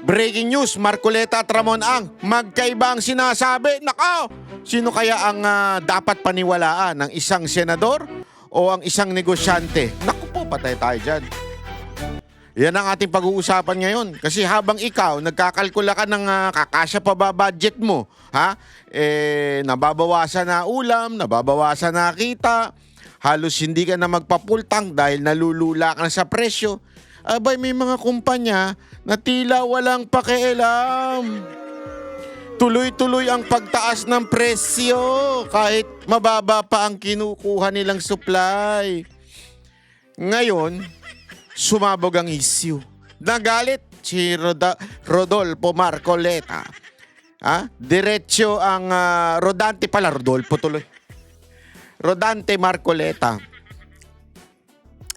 Breaking news, Marcoleta at Ramon Ang magkaiba ang sinasabi. Nako, sino kaya ang dapat paniwalaan? Ang isang senador o ang isang negosyante? Naku po, patay tayo dyan. Yan ang ating pag-uusapan ngayon. Kasi habang ikaw, nagkakalkula ka ng kakasya pa ba budget mo? Ha? Nababawasan na ulam, nababawasan na kita. Halos hindi ka na magpapultang dahil nalulula ka na sa presyo. Abay, may mga kumpanya na tila walang pakialam. Tuloy-tuloy ang pagtaas ng presyo kahit mababa pa ang kinukuha nilang supply. Ngayon, sumabog ang issue. Nagalit si Rodolfo Marcoleta. Diretso ang Rodante pala, Rodolfo tuloy. Rodante Marcoleta.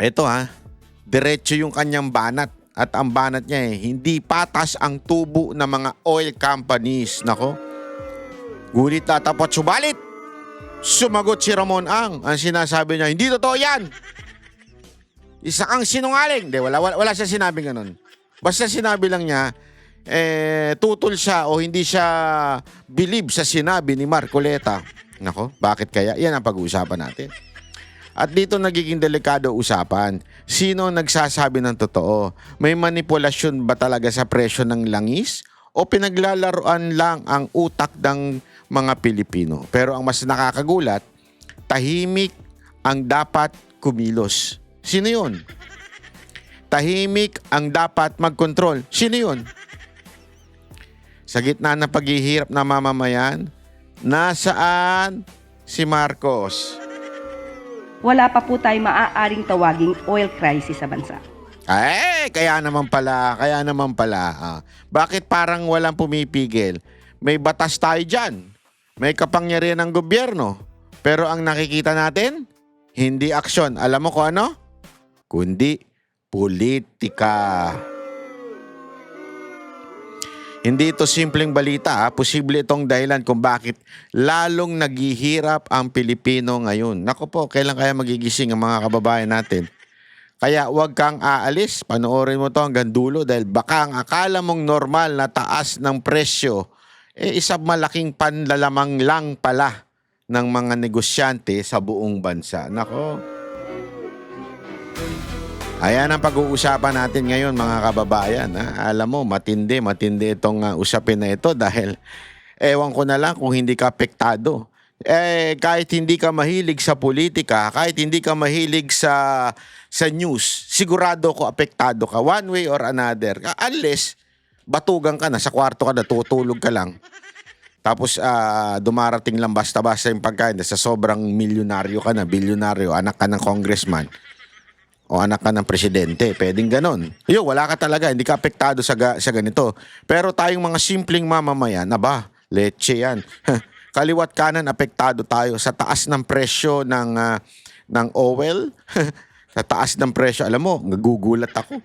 Ito diretso yung kanyang banat. At ang banat niya hindi patas ang tubo ng mga oil companies. Nako. Gulit na tapat subalit. Sumagot si Ramon Ang. Ang sinasabi niya, hindi totoo yan. Isa kang sinungaling. Hindi, wala siya sinabing ganun. Basta sinabi lang niya, tutol siya o hindi siya believe sa sinabi ni Marcoleta. Nako, bakit kaya? Yan ang pag-uusapan natin. At dito nagiging delikado usapan. Sino nagsasabi ng totoo? May manipulasyon ba talaga sa presyo ng langis? O pinaglalaroan lang ang utak ng mga Pilipino? Pero ang mas nakakagulat, tahimik ang dapat kumilos. Sino yun? Tahimik ang dapat magkontrol. Sino yun? Sa gitna ng paghihirap na mamamayan, nasaan si Marcos? Wala pa po tayo maaaring tawaging oil crisis sa bansa. Kaya naman pala. Bakit parang walang pumipigil? May batas tayo dyan. May kapangyarihan ng gobyerno. Pero ang nakikita natin, hindi aksyon. Alam mo kung ano? Kundi politika. Hindi ito simpleng balita. Posible itong dahilan kung bakit lalong naghihirap ang Pilipino ngayon. Naku po, kailan kaya magigising ang mga kababayan natin? Kaya huwag kang aalis. Panoorin mo to hanggang dulo dahil baka ang akala mong normal na taas ng presyo, isang malaking panlalamang lang pala ng mga negosyante sa buong bansa. Nako. Ayan ang pag-uusapan natin ngayon mga kababayan. Alam mo, matindi itong usapin na ito dahil ewan ko na lang kung hindi ka apektado. Kahit hindi ka mahilig sa politika, kahit hindi ka mahilig sa news, sigurado ko apektado ka one way or another. Unless batugan ka na, sa kwarto ka na, tutulog ka lang. Tapos dumarating lang basta-basta yung pagkain sa sobrang milyonaryo ka na, bilyonaryo, anak ka ng congressman. O anak ka ng presidente, pwedeng ganon. Wala ka talaga, hindi ka apektado sa ganito. Pero tayong mga simpleng mamamayan, leche yan. Kaliwat kanan, apektado tayo sa taas ng presyo ng oil. Sa taas ng presyo, alam mo, nagugulat ako.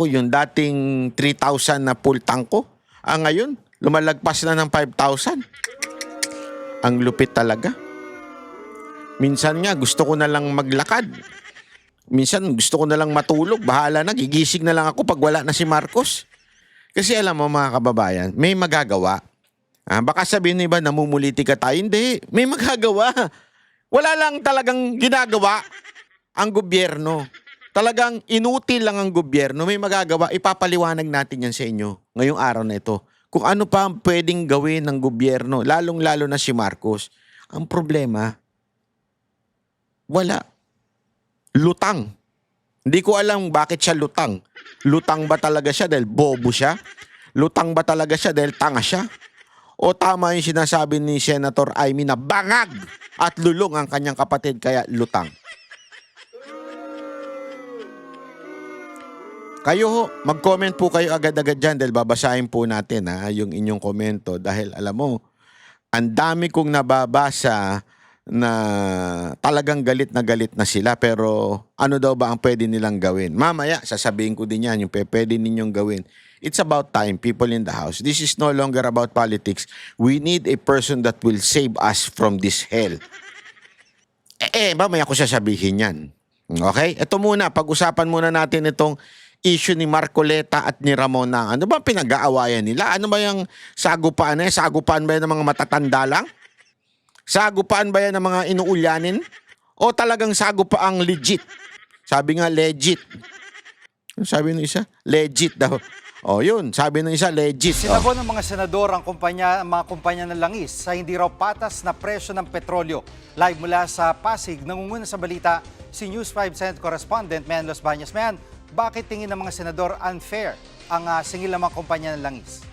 Yung dating 3,000 na full tank ko, ngayon, lumalagpas na ng 5,000. Ang lupit talaga. Minsan nga, gusto ko na lang maglakad. Minsan, gusto ko na lang matulog. Bahala na, gigising na lang ako pag wala na si Marcos. Kasi alam mo mga kababayan, may magagawa. Baka sabihin ni iba, namumuliti ka tayo. Hindi, may magagawa. Wala lang talagang ginagawa ang gobyerno. Talagang inutil lang ang gobyerno. May magagawa, ipapaliwanag natin yan sa inyo ngayong araw na ito. Kung ano pa ang pwedeng gawin ng gobyerno, lalong-lalo na si Marcos. Ang problema, wala. Lutang. Hindi ko alam bakit siya lutang. Lutang ba talaga siya dahil bobo siya? Lutang ba talaga siya dahil tanga siya? O tama yung sinasabi ni Senator Amy na bangag at lulong ang kanyang kapatid kaya lutang? Kayo, mag-comment po kayo agad-agad dyan dahil babasahin po natin yung inyong komento dahil alam mo, ang dami kong nababasa na talagang galit na sila pero ano daw ba ang pwede nilang gawin? Mamaya, sasabihin ko din yan yung pwede ninyong gawin. It's about time, people in the house. This is no longer about politics. We need a person that will save us from this hell. Mamaya ko sasabihin yan. Okay? Ito muna, pag-usapan muna natin itong issue ni Marcoleta at ni Ramona. Ano ba pinag-aawayan nila? Ano ba yung sagupaan eh? Sagupaan ba yan ng mga matatanda lang? Sagupaan ba yan ng mga inuulyanin? O talagang sagupaang legit? Sabi nga legit. Ano sabi ng isa? Legit daw. O yun, sabi ng isa legit. Sinago ng mga senador ang mga kumpanya ng langis sa hindi raw patas na presyo ng petrolyo. Live mula sa Pasig, nangunguna sa balita si News 5 Senate Correspondent Mayan Los Bañas. Mayan, bakit tingin ng mga senador unfair ang singil ng mga kumpanya ng langis?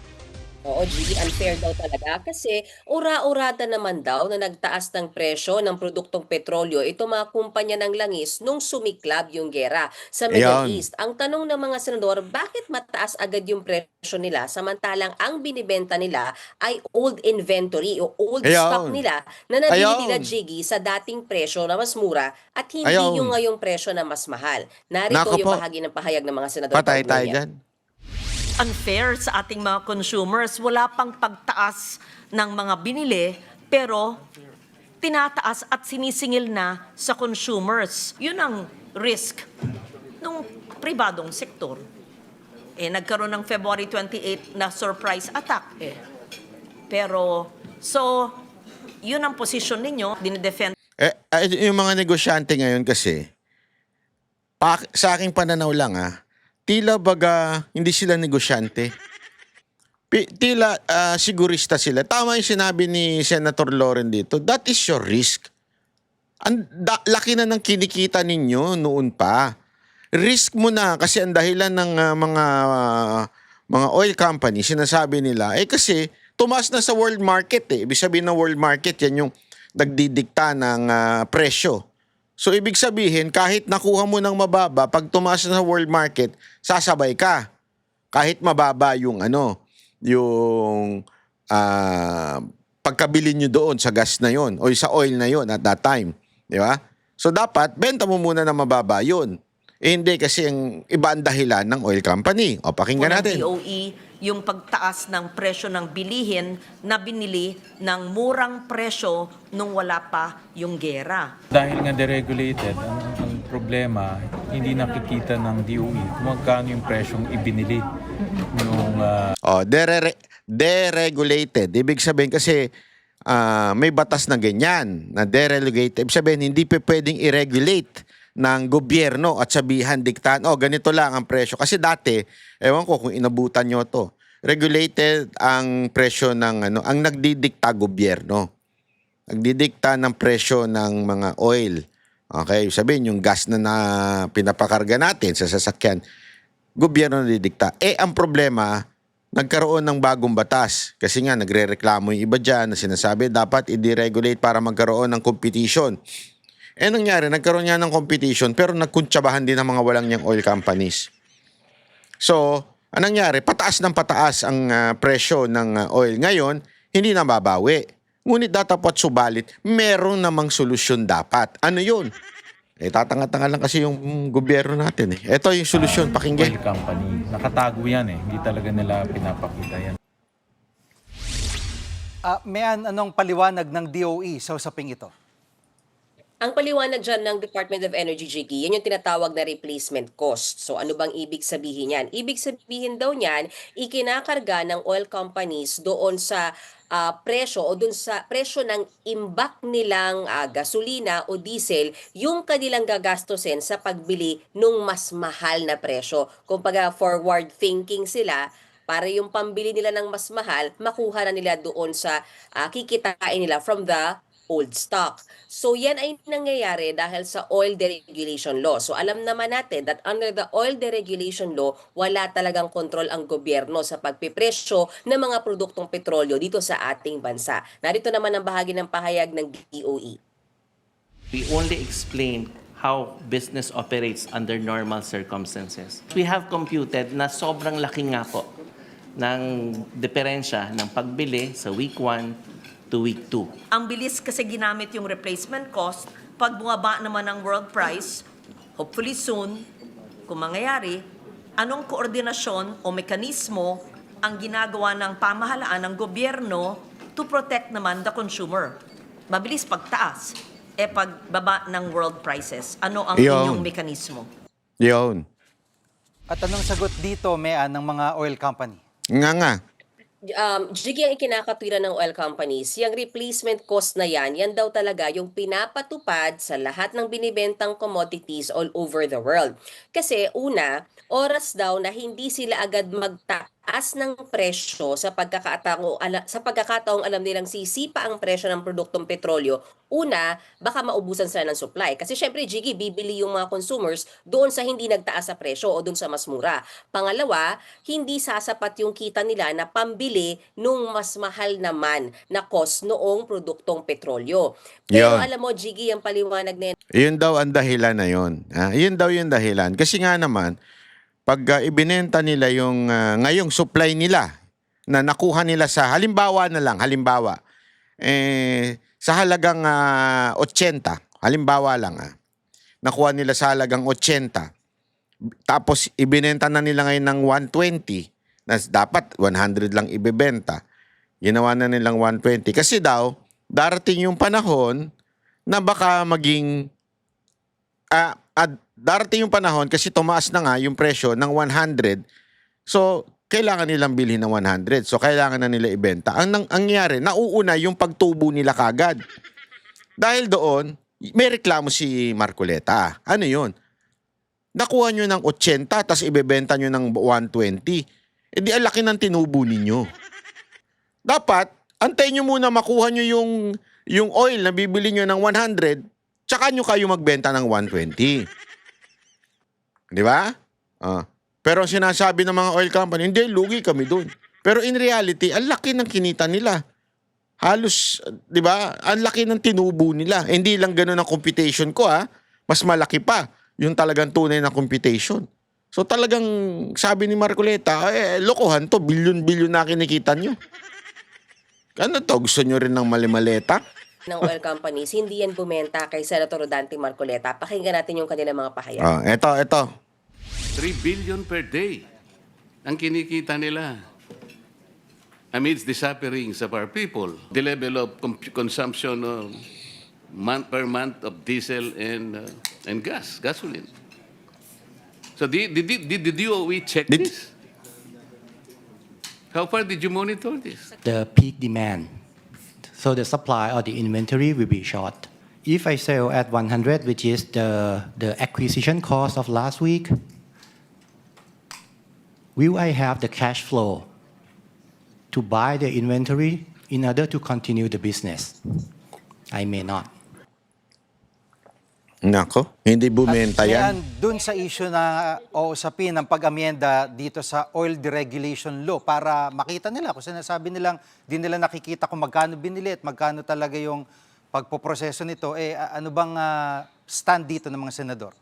Oo, Gigi, unfair daw talaga kasi ura-urada naman daw na nagtaas ng presyo ng produktong petrolyo ito mga kumpanya ng langis nung sumiklab yung gera sa Middle Ayan. East. Ang tanong ng mga senador, bakit mataas agad yung presyo nila samantalang ang binibenta nila ay old inventory o old Ayan. stock nila na nabili Ayan. nila, Gigi, sa dating presyo na mas mura at hindi Ayan. yung ngayong presyo na mas mahal. Narito Nako yung po. bahagi ng pahayag ng mga senador. Patay tayo kaugnay niya. dyan. Unfair sa ating mga consumers. Wala pang pagtaas ng mga binili, pero tinataas at sinisingil na sa consumers. Yun ang risk ng pribadong sektor. Nagkaroon ng February 28 na surprise attack. Pero, yun ang posisyon ninyo, dinidefend. Yung mga negosyante ngayon kasi, sa aking pananaw lang tila baga hindi sila negosyante. Tila sigurista sila. Tama yung sinabi ni Senator Loren dito. That is your risk. Laki na ng kinikita ninyo noon pa. Risk mo na kasi ang dahilan ng mga oil company, sinasabi nila, kasi tumaas na sa world market Ibig sabihin ng world market, yan yung nagdidikta ng presyo. So, ibig sabihin, kahit nakuha mo ng mababa, pag tumaas na sa world market, sasabay ka. Kahit mababa yung pagkabili nyo doon sa gas na yon o sa oil na yon at that time. Di ba? So, dapat, benta mo muna na mababa yun. Hindi kasi ang iba ang dahilan ng oil company. O, pakinggan natin. DOE yung pagtaas ng presyo ng bilihin na binili ng murang presyo nung wala pa yung gera. Dahil nga deregulated, ang problema, hindi nakikita ng DOE kung magkano yung presyong ibinili nung Deregulated. Ibig sabihin kasi may batas na ganyan, na deregulated. Ibig sabihin, hindi pwedeng i-regulate ng gobyerno at sabihan, diktahan, ganito lang ang presyo. Kasi dati, ewan ko kung inabutan nyo to, regulated ang presyo ng ang nagdidikta gobyerno. Nagdidikta ng presyo ng mga oil. Okay, sabihin yung gas na pinapakarga natin sa sasakyan, gobyerno nagdidikta. Ang problema, nagkaroon ng bagong batas. Kasi nga, nagre-reklamo yung iba dyan na sinasabi dapat i-deregulate para magkaroon ng competition. Nangyari, nagkaroon niya ng competition pero nagkuntsabahan din ng mga walang niyang oil companies. So, anong nangyari? Pataas ng pataas ang presyo ng oil. Ngayon, hindi na babawi. Ngunit dapat subalit, meron namang solusyon dapat. Ano yun? Tatanga-tanga lang kasi yung gobyerno natin. Ito yung solusyon, pakinggan. oil company. Nakatago yan Hindi talaga nila pinapakita yan. Mayan, anong paliwanag ng DOE sa usaping ito? Ang paliwanag dyan ng Department of Energy, Jiggy, yan yung tinatawag na replacement cost. So ano bang ibig sabihin yan? Ibig sabihin daw niyan, ikinakarga ng oil companies doon sa presyo o doon sa presyo ng imbak nilang gasolina o diesel yung kanilang gagastusin sa pagbili ng mas mahal na presyo. Kumbaga forward thinking sila para yung pambili nila ng mas mahal, makuha na nila doon sa kikitain nila from the old stock. So yan ay nangyayari dahil sa oil deregulation law. So alam naman natin that under the oil deregulation law, wala talagang kontrol ang gobyerno sa pagpipresyo ng mga produktong petrolyo dito sa ating bansa. Narito naman ang bahagi ng pahayag ng DOE. We only explain how business operates under normal circumstances. We have computed na sobrang laki nga po ng diferensya ng pagbili sa week 1 to week 2. Ang bilis kasi ginamit yung replacement cost. Pag bumaba naman ang world price, hopefully soon, kung mangyayari, anong koordinasyon o mekanismo ang ginagawa ng pamahalaan ng gobyerno to protect naman the consumer? Mabilis pagtaas. Pagbaba ng world prices, ano ang Yun. inyong mekanismo? Yun. At anong sagot dito, Mea, ng mga oil company? Nga. Jiggy, ang ikinakatwiran ng oil companies, yung replacement cost na yan daw talaga yung pinapatupad sa lahat ng binibentang commodities all over the world. Kasi una, oras daw na hindi sila agad magtaas ng presyo sa pagkakataong alam nilang sisipa ang presyo ng produktong petrolyo. Una, baka maubusan sila ng supply. Kasi syempre, Jiggy, bibili yung mga consumers doon sa hindi nagtaas sa presyo o doon sa mas mura. Pangalawa, hindi sasapat yung kita nila na pambili nung mas mahal naman na cost noong produktong petrolyo. Pero Yun. alam mo, Jiggy, ang paliwanag na yan, Yun daw ang dahilan na yun. Yun daw yung dahilan. Kasi nga naman, pag ibinenta nila yung ngayong supply nila na nakuha nila sa, halimbawa, sa halagang 80, halimbawa lang, nakuha nila sa halagang 80, tapos ibinenta na nila ngayon ng 120, na dapat 100 lang ibebenta. Ginawa na nilang 120. Kasi daw, darating yung panahon na baka maging darating yung panahon kasi tumaas na nga yung presyo ng 100. So, kailangan nilang bilhin ng 100. So, kailangan na nila ibenta. Ang nangyari, nauuna yung pagtubo nila kagad. Dahil doon, may reklamo si Marcoleta. Ano yun? Nakuha nyo ng 80, tapos ibebenta nyo ng 120. Eh di, ang laki ng tinubo ninyo. Dapat, antayin nyo muna makuha nyo yung oil na bibili nyo ng 100, tsaka nyo kayo magbenta ng 120. Di ba? Pero ang sinasabi ng mga oil company, hindi, lugi kami doon. Pero in reality, ang laki ng kinita nila. Halos, di ba? Ang laki ng tinubo nila. Hindi lang ganun ang computation ko, mas malaki pa yung talagang tunay na computation. So talagang sabi ni Marcoleta, lokohan to, bilyon-bilyon na kinikita nyo. Ano to? Gusto nyo rin ng malimaleta? ng oil companies, hindi yan bumenta kay Senator Dante Marcoleta. Pakinggan natin yung kanilang mga pahayag. Ito. 3 billion per day ang kinikita nila amidst the sufferings of our people. The level of consumption of per month of diesel and gasoline. So did the DOE check this? How far did you monitor this? The peak demand. So the supply or the inventory will be short. If I sell at 100, which is the acquisition cost of last week, will I have the cash flow to buy the inventory in order to continue the business? I may not. Nako, hindi bumenta yan. Dun sa issue na usapin ng pag-amyenda dito sa oil deregulation law para makita nila kung sinasabi nilang di nila nakikita kung magkano binili at magkano talaga yung pagpoproseso nito, ano bang stand dito ng mga senador?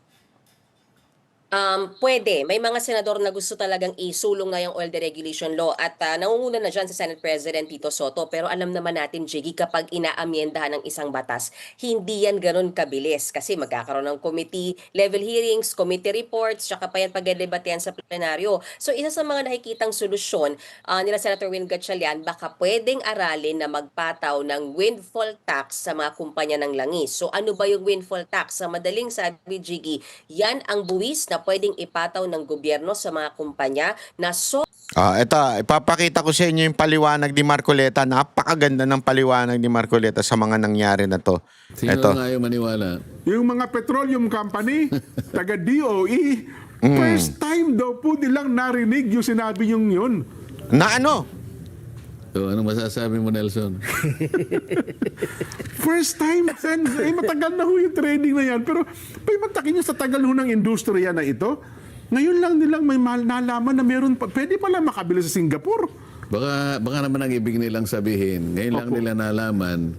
Pwede. May mga senador na gusto talagang isulong na yung oil deregulation law at nangunguna na dyan si Senate President Tito Soto. Pero alam naman natin, Jiggy, kapag inaamyendahan ng isang batas, hindi yan ganun kabilis kasi magkakaroon ng committee level hearings, committee reports, tsaka pa yan pag-debatehan sa plenaryo. So isa sa mga nakikitang solusyon nila Senator Win Gatchalian, baka pwedeng aralin na magpataw ng windfall tax sa mga kumpanya ng langis. So ano ba yung windfall tax? Sa madaling sabi, Jiggy, yan ang buwis na pwedeng ipataw ng gobyerno sa mga kumpanya na Ito, ipapakita ko sa inyo yung paliwanag ni Marcoleta. Napakaganda ng paliwanag ni Marcoleta sa mga nangyari na to. Sino nga ayaw maniwala? Yung mga petroleum company, taga DOE, first time daw po nilang narinig yung sinabi yung yun. Na ano? So, anong masasabi mo, Nelson? First time, Sen. Matagal na ho yung training na yan. Pero matakin nyo sa tagal ho ng industriya na ito, ngayon lang nilang may nalaman na meron pa, pwede pala makabili sa Singapore. Baka naman ang ibig nilang sabihin, ngayon lang nila nalaman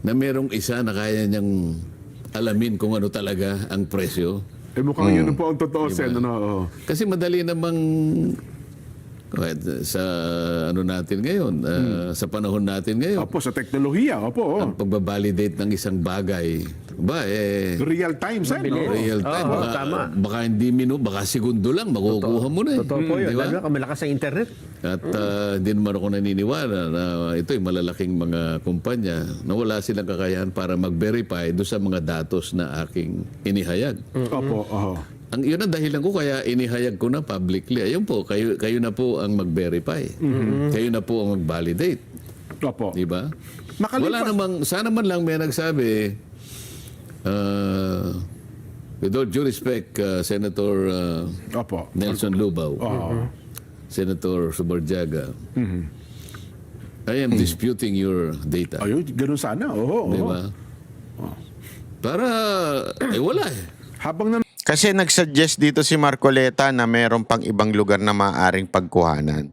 na merong isa na kaya niyang alamin kung ano talaga ang presyo. Mukhang yun po ang totoo, Sen. Ano? Kasi madali namang sa ano natin ngayon, sa panahon natin ngayon. Opo, sa teknolohiya. Opo. Ang pagbabalidate ng isang bagay, Real time, Sen. real time. Baka hindi baka segundo lang, makukuha mo na. Totoo po yun. Lalo na kung malakas ang internet. At hindi naman ako naniniwala na ito'y malalaking mga kumpanya na wala silang kakayahan para mag-verify doon sa mga datos na aking inihayag. Opo. yun ang dahilan ko kaya inihayag ko na publicly. Ayun po, kayo na po ang mag-verify. Kayo na po ang mag-validate. Opo. Di ba? Makalipas. Wala namang, sana man lang may nagsabi, with all due respect, Senator Opo. Nelson Lubao, Senator Suborjaga, I am disputing your data. Ayun, ganun sana. Oo. Di ba? Para, wala eh. Habang na Kasi nagsuggest dito si Marcoleta na meron pang ibang lugar na maaaring pagkuhanan.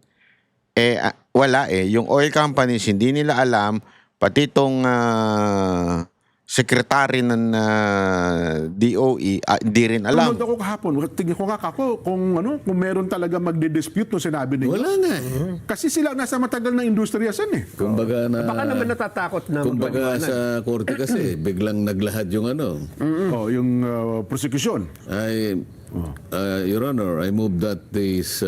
Wala eh. Yung oil companies, hindi nila alam, pati itong secretary ng DOE, hindi rin alam. Tunod ako kahapon. Tingin ko nga kung meron talaga magdi-dispute nung sinabi ninyo. Wala nga eh. Kasi sila nasa matagal na industriya san eh. Kumbaga na, Baka naman natatakot na kumbaga sa korte kasi, biglang naglahad yung Yung prosecution. Your Honor, I move that this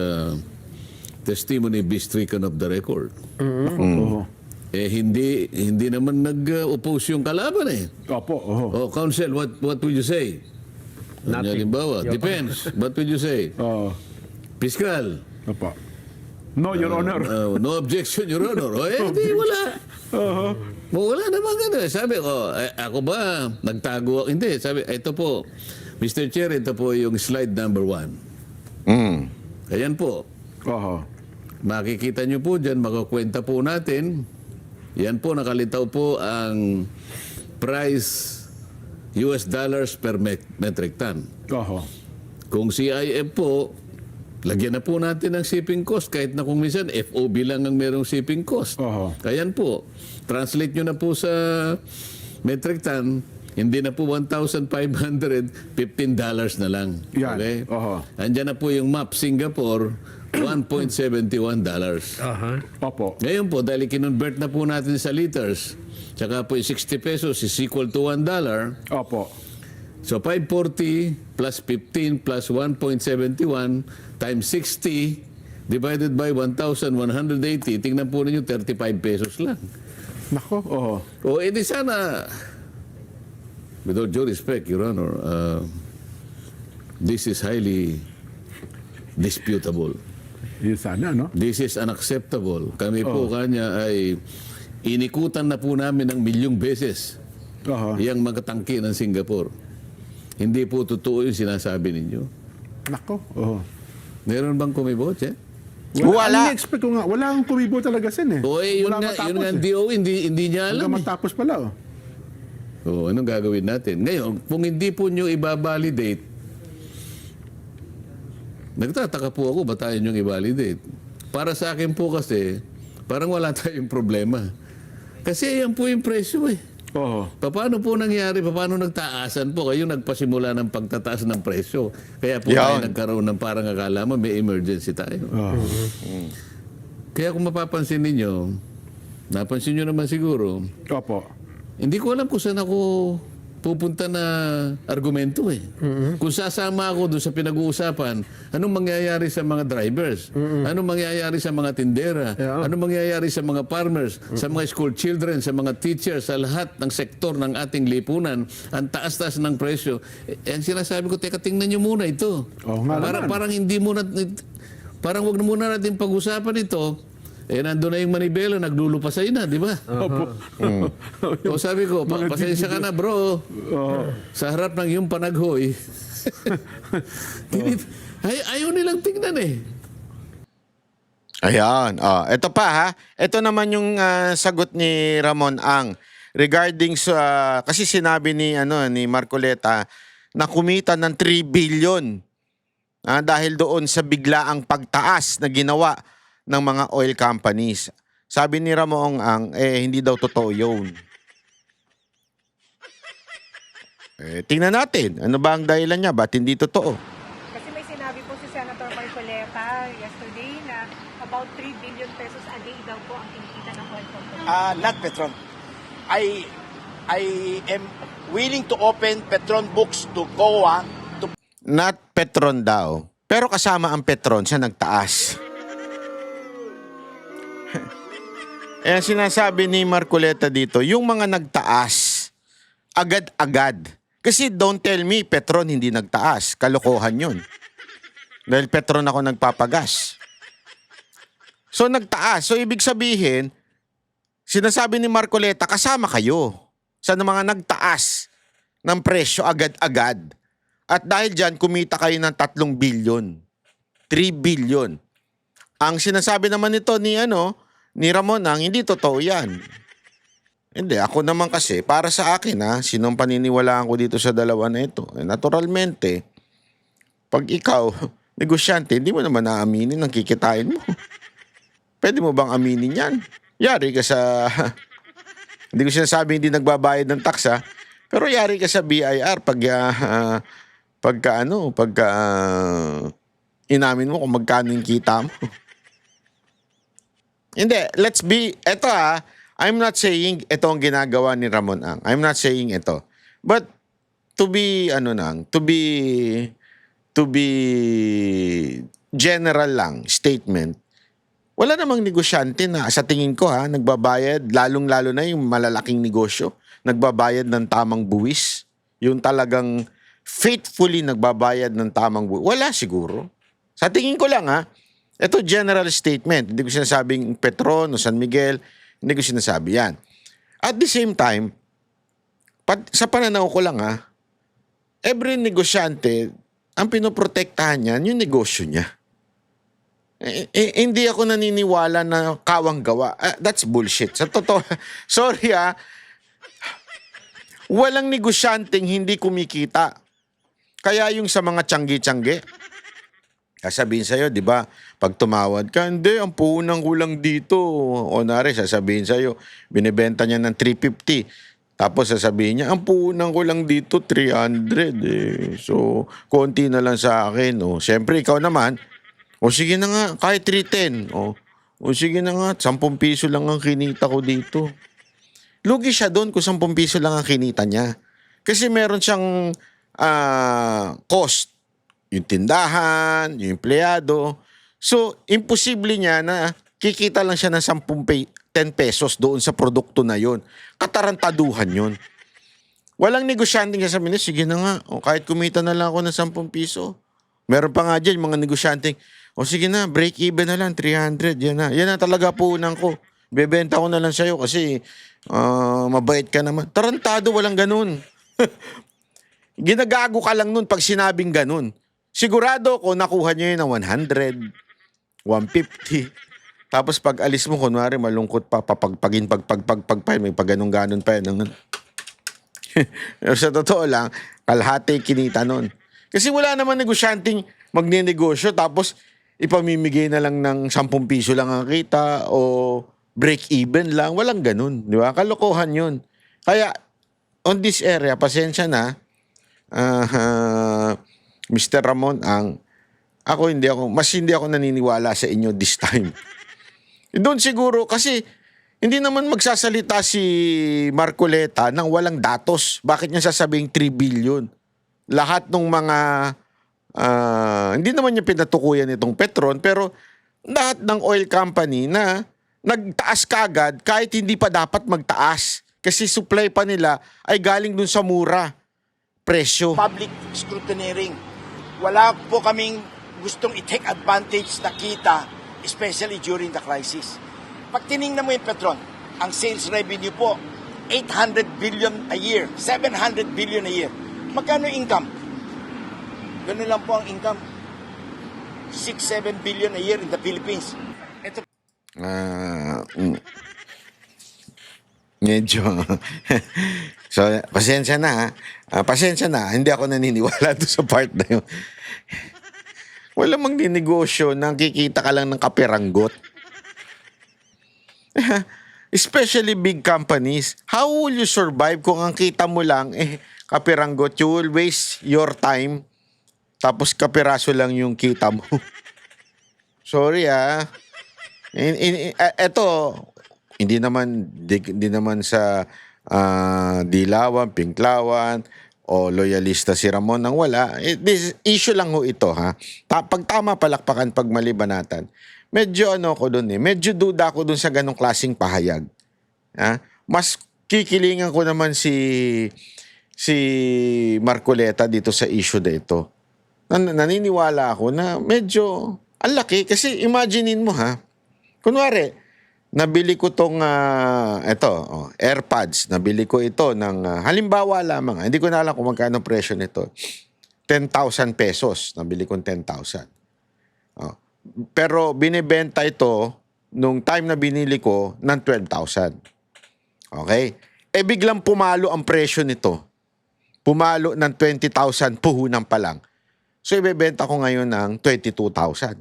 testimony be stricken of the record. Oo. Hindi naman nag-oppose yung kalaban eh. Opo. Counsel, what would you say? Nothing. Halimbawa, depends. What would you say? Fiscal. Opo. No, Your Honor. No objection, Your Honor. Di wala. Wala naman gano'n. Sabi ko, ako ba, nagtago ako? Hindi. Sabi, ito po, Mr. Chair, ito po yung slide number 1. Ayan po. Makikita nyo po dyan, makakwenta po natin. Yan po, nakalitaw po ang price US dollars per metric ton. Kung CIF po, lagyan na po natin ng shipping cost kahit na kung minsan FOB lang ang merong shipping cost. Ayan po, translate nyo na po sa metric ton, hindi na po $1,500, $15 na lang. Yan. Okay? Andyan na po yung map, Singapore, $1.71. Opo. Ngayon po, dahil kinonvert na po natin sa liters, tsaka po yung 60 pesos is equal to $1. Opo. So 540 plus 15 plus 1.71 times 60 divided by 1,180, tingnan po ninyo 35 pesos lang. Nako. O edi sana, with all due respect, Your Honor, this is highly disputable. Yun sana, no? This is unacceptable. Kami po kanya ay inikutan na po namin ng milyong beses yung mga tangke ng Singapore. Hindi po totoo yung sinasabi ninyo. Nako. Meron bang kumibot, eh? Wala. Expect ko nga. Wala akong kumibo talaga sin eh. Yun Wala nga, matapos, DO, hindi niya alam. Hanggang matapos pala, Anong gagawin natin? Ngayon, kung hindi po nyo i-validate, nagtataka po ako, ba tayo nyo i-validate? Para sa akin po kasi, parang wala tayong problema. Kasi yan po yung presyo eh. Paano po nangyari? Paano nagtaasan po? Kayo nagpasimula ng pagtataas ng presyo. Kaya po tayo nagkaroon ng parang akala mo may emergency tayo. Kaya kung mapapansin ninyo, napansin nyo naman siguro, hindi ko alam kung saan ako pupunta na argumento eh. Kung sasama ako doon sa pinag-uusapan, anong mangyayari sa mga drivers? Anong mangyayari sa mga tindera? Anong mangyayari sa mga farmers? Sa mga school children? Sa mga teachers? Sa lahat ng sektor ng ating lipunan? Ang taas-taas ng presyo. Ang sinasabi ko, teka, tingnan nyo muna ito. Parang hindi muna, parang wag na muna natin pag-usapan ito. Nandun na yung manibela, naglulupasay na, di ba? O sabi ko, pasensya ka na bro. Sa harap ng iyong panaghoy. Ayaw nilang tingnan eh. Ayan. Ito pa ha. Ito naman yung sagot ni Ramon Ang regarding sa kasi sinabi ni Marcoleta na kumita ng 3 billion dahil doon sa biglaang pagtaas na ginawa ng mga oil companies. Sabi ni Ramon Ang hindi daw totoo 'yon. Tingnan natin, ano ba ang dahilan niya? Ba't hindi totoo? Kasi may sinabi po si Senator Marcoleta yesterday na about 3 billion pesos a day daw po ang kinikita ng oil company. Not Petron. I am willing to open Petron books to COA. Not Petron daw. Pero kasama ang Petron siya nagtaas. Sinasabi ni Marcoleta dito, yung mga nagtaas, agad-agad Kasi don't tell me, Petron hindi nagtaas. Kalokohan yun. Dahil Petron ako nagpapagas. So nagtaas. So ibig sabihin, sinasabi ni Marcoleta, kasama kayo sa mga nagtaas ng presyo agad-agad. At dahil dyan, kumita kayo ng 3 billion. 3 billion. Ang sinasabi naman nito ni Ramon hindi totoo yan. Hindi, ako naman kasi, para sa akin sinong paniniwalaan ko dito sa dalawa na ito? Naturalmente, pag ikaw, negosyante, hindi mo naman naaminin ang kikitain mo. Pwede mo bang aminin yan? Yari ka sa, hindi ko sinasabi hindi nagbabayad ng tax pero yari ka sa BIR pagka inamin mo kung magkano yung kita mo. Hindi, let's be, eto I'm not saying ito ang ginagawa ni Ramon Ang. I'm not saying ito. But to be general lang statement. Wala namang negosyante na sa tingin ko nagbabayad, lalong-lalo na yung malalaking negosyo, nagbabayad ng tamang buwis. Yung talagang faithfully nagbabayad ng tamang buwis. Wala siguro. Sa tingin ko lang ito general statement. Hindi ko sinasabing Petron o San Miguel. Hindi ko sinasabi yan. At the same time, sa pananaw ko lang every negosyante, ang pinoprotektahan niyan, yung negosyo niya. Hindi ako naniniwala na kawang gawa. That's bullshit. Sa totoo, sorry walang negosyanteng hindi kumikita. Kaya yung sa mga tiyanggi-tiyanggi, sasabihin sa'yo, di ba, pag tumawad ka, hindi, ang puunang kulang dito. O nari, sasabihin sa'yo, binibenta niya ng 350. Tapos sasabihin niya, ang puunang kulang dito, 300. So, konti na lang sa akin. Siyempre, ikaw naman, sige na nga, kahit 310. Sige na nga, 10 piso lang ang kinita ko dito. Lugi siya doon kung 10 piso lang ang kinita niya. Kasi meron siyang cost. Yung tindahan, yung empleyado. So, imposible niya na kikita lang siya ng 10 pesos doon sa produkto na yon. Katarantaduhan yon. Walang negosyante nga sa sige na nga, kahit kumita na lang ako ng 10 piso. Meron pa nga dyan, mga negosyante, sige na, break even na lang, 300, yan na talaga puunang ko. Bebenta ko na lang sa'yo kasi mabait ka naman. Tarantado, walang ganun. Ginagago ka lang nun pag sinabing ganun. Sigurado ko nakuha niyo yun ng 100, 150. Tapos pag alis mo, kunwari malungkot pa, papagpagin, may pagganong-ganon pa yan. Pero sa totoo lang, kalahati kinita nun. Kasi wala naman negosyanteng magne-negosyo tapos ipamimigay na lang ng 10 piso lang ang kita o break even lang. Walang ganun. Di ba? Kalokohan yun. Kaya, on this area, pasensya na, Mr. Ramon Ang, mas hindi ako naniniwala sa inyo this time. Doon siguro, kasi hindi naman magsasalita si Marcoleta nang walang datos. Bakit niya sasabing 3 billion? Lahat ng mga, hindi naman niya pinatukuyan itong Petron, pero lahat ng oil company na nagtaas kagad kahit hindi pa dapat magtaas. Kasi supply pa nila ay galing dun sa mura presyo. Public scrutineering. Wala po kaming gustong i-take advantage na kita, especially during the crisis. Pag tinignan mo yung Petron, ang sales revenue po, 800 billion a year, 700 billion a year. Magkano yung income? Ganun lang po ang income. 6-7 billion a year in the Philippines. Ito medyo so pasensya na hindi ako naniniwala doon sa part na yun. Wala mang dinegosyo na kikita ka lang ng kaperanggot. Especially big companies. How will you survive kung ang kita mo lang kaperanggot? You will waste your time tapos kapiraso lang yung kita mo. Sorry eto, hindi naman sa Dilawan, Pinklawan o loyalista si Ramon nang wala. This issue lang ho ito Pag tama palakpakan, pag mali banatan. Medyo ko doon medyo duda ako doon sa ganong klaseng pahayag. Mas kikilingan ko naman si si Marcoleta dito sa issue na ito. Naniniwala ako na medyo ang laki kasi imaginein mo ha. Kunwari, nabili ko tong AirPods, nabili ko ito ng halimbawa lamang, hindi ko na alam kung magkano presyo nito. 10,000 pesos, nabili kong 10,000. Pero binibenta ito nung time na binili ko ng 12,000. Okay? Biglang pumalo ang presyo nito. Pumalo ng 20,000 puhunan pa lang. So, ibebenta ko ngayon ng 22,000.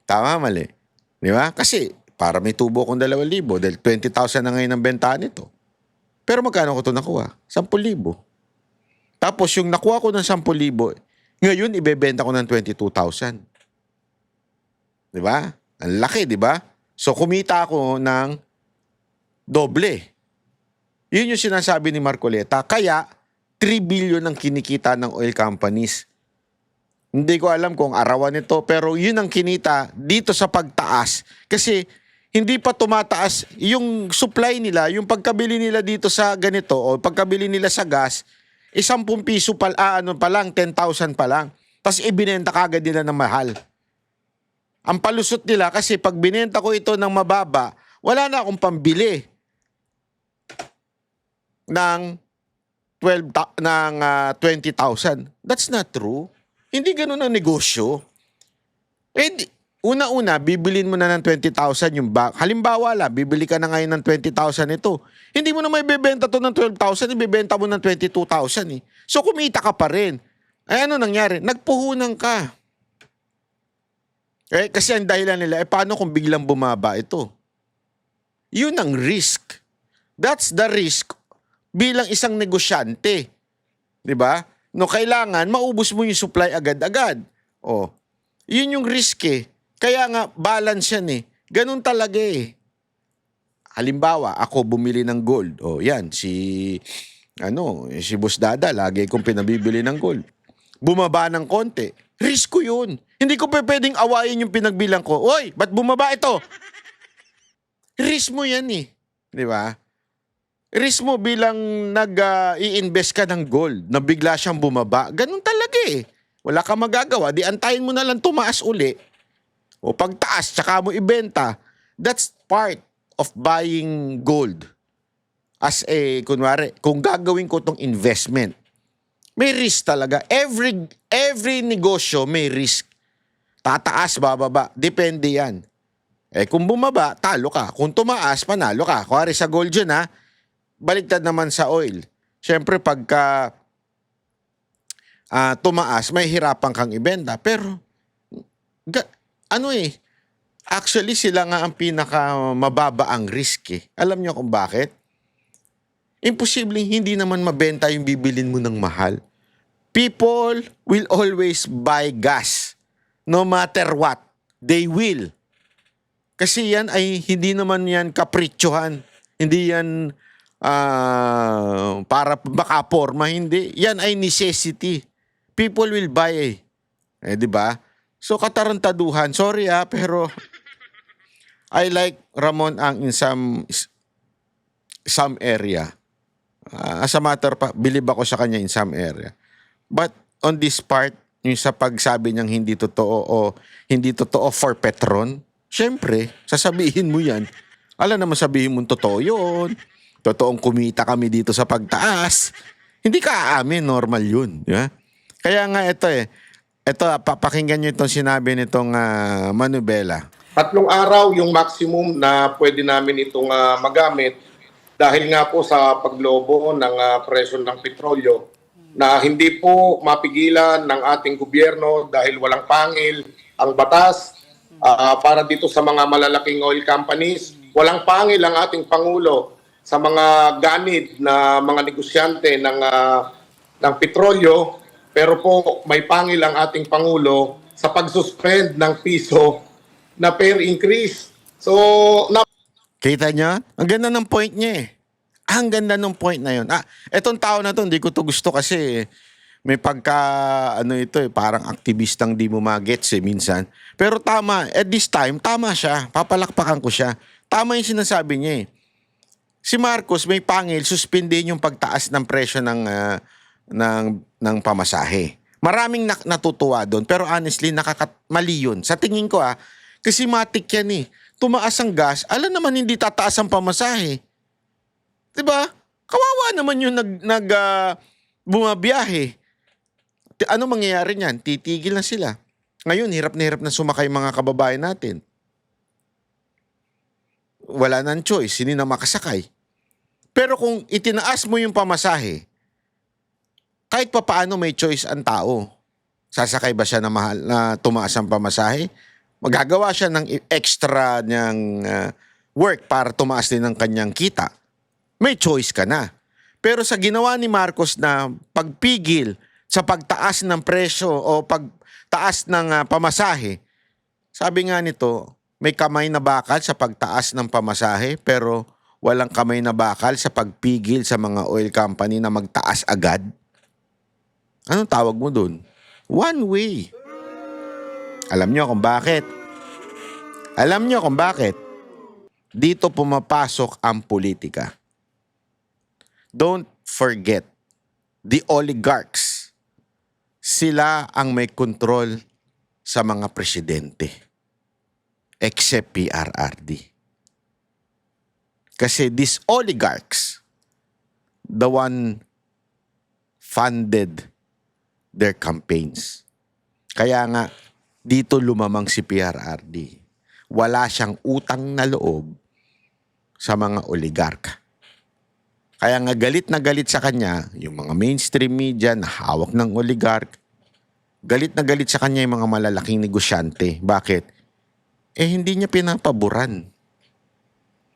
Tama, mali. Di ba? Kasi, para may tubo kong 2,000 dahil 20,000 na ngayon ang bentahan nito. Pero magkano ko ito nakuha? 10,000. Tapos, yung nakuha ko ng 10,000, ngayon, ibebenta ko ng 22,000. Di ba? Ang laki, di ba? So, kumita ako ng doble. Yun yung sinasabi ni Marcoleta. Kaya, 3 billion ang kinikita ng oil companies. Hindi ko alam kung arawan nito, pero yun ang kinita dito sa pagtaas. Kasi, hindi pa tumataas yung supply nila, yung pagkabili nila dito sa ganito, o pagkabili nila sa gas, 10 piso pa lang, 10,000 pa lang. Tapos, ibinenta kagad nila ng mahal. Ang palusot nila kasi pag binenta ko ito ng mababa, wala na akong pambili ng 20,000. That's not true. Hindi ganun ang negosyo. Una-una, bibilin mo na ng 20,000 yung bag. Halimbawa lang, bibili ka na ngayon ng 20,000 ito. Hindi mo na may bebenta to ng 12,000, ibebenta mo ng 22,000 eh. So kumita ka pa rin. Ay ano nangyari? Nagpuhunan ka. Kasi ang dahilan nila, paano kung biglang bumaba ito? Yun ang risk. That's the risk bilang isang negosyante. Diba? No, kailangan maubos mo yung supply agad-agad. Yun yung risk eh. Kaya nga, balance yan eh. Ganun talaga eh. Halimbawa, ako bumili ng gold. Yan, si Boss Dada, lagi kong pinabibili ng gold. Bumaba ng konti. Risk ko yun. Hindi ko pwedeng awayin yung pinagbilang ko. Oy, ba't bumaba ito? Risk mo yan eh. Di ba? Risk mo bilang nag-i-invest ka ng gold na bigla siyang bumaba. Ganun talaga eh. Wala ka magagawa. Di antayin mo na lang tumaas uli. O pagtaas, tsaka mo ibenta. That's part of buying gold. As kunwari, kung gagawin ko tong investment, may risk talaga. Every negosyo may risk. Tataas, bababa. Depende yan. Kung bumaba, talo ka. Kung tumaas, panalo ka. Kuwari sa gold yun ha, baliktad naman sa oil. Siyempre, pagka tumaas, may hirapan kang ibenta. Pero, actually sila nga ang pinaka mababa ang risk eh. Alam niyo kung bakit? Imposibleng hindi naman mabenta yung bibilin mo ng mahal. People will always buy gas. No matter what. They will. Kasi yan ay hindi naman yan kapritsuhan. Hindi yan para makaporma. Hindi. Yan ay necessity. People will buy di ba? So katarantaduhan. Sorry pero I like Ramon Ang in some area. As a matter believe ako sa kanya in some area. But on this part, yung sa pagsabi niyang hindi totoo for Petron, syempre, sasabihin mo yan. Alam naman sabihin mo totoo yun. Totoong kumita kami dito sa pagtaas. Hindi ka aamin, normal yun. Yeah? Kaya nga ito Ito, papakinggan nyo itong sinabi nitong Manubela. 3 araw yung maximum na pwede namin itong magamit dahil nga po sa paglobo ng presyo ng petrolyo na hindi po mapigilan ng ating gobyerno dahil walang pangil ang batas para dito sa mga malalaking oil companies. Walang pangil ang ating Pangulo sa mga ganid na mga negosyante ng petrolyo, pero po may pangil ang ating Pangulo sa pag-suspend ng piso na fare increase. So, kita niya? Ang ganda ng point niya Ang ganda ng point na yun. Etong tao na to, hindi ko to gusto kasi may pagka, parang aktivistang di mo magets minsan. Pero tama, at this time, tama siya. Papalakpakan ko siya. Tama yung sinasabi niya Si Marcos may pangil suspindihin yung pagtaas ng presyo ng pamasahe. Maraming natutuwa doon, pero honestly mali yun. Sa tingin ko kasi matik yan eh. Tumaas ang gas, alam naman hindi tataas ang pamasahe. 'Di ba? Kawawa naman yung bumabiyahe. Ano mangyayari niyan? Titigil na sila. Ngayon, hirap na sumakay mga kababayan natin. Wala nang choice, hindi na makasakay. Pero kung itinaas mo yung pamasahe, kahit pa paano may choice ang tao. Sasakay ba siya na mahal na tumaas ang pamasahe? Magagawa siya ng extra niyang work para tumaas din ang kanyang kita. May choice ka na. Pero sa ginawa ni Marcos na pagpigil sa pagtaas ng presyo o pagtaas ng pamasahe, sabi nga nito, may kamay na bakal sa pagtaas ng pamasahe pero walang kamay na bakal sa pagpigil sa mga oil company na magtaas agad. Anong tawag mo dun? One way. Alam niyo kung bakit? Alam niyo kung bakit? Dito pumapasok ang politika. Don't forget, the oligarchs, sila ang may kontrol sa mga presidente. Except PRRD. Kasi these oligarchs, the one funded their campaigns. Kaya nga, dito lumamang si PRRD. Wala siyang utang na loob sa mga oligarka. Kaya nga galit na galit sa kanya, yung mga mainstream media na hawak ng oligark, galit na galit sa kanya yung mga malalaking negosyante. Bakit? Hindi niya pinapaboran.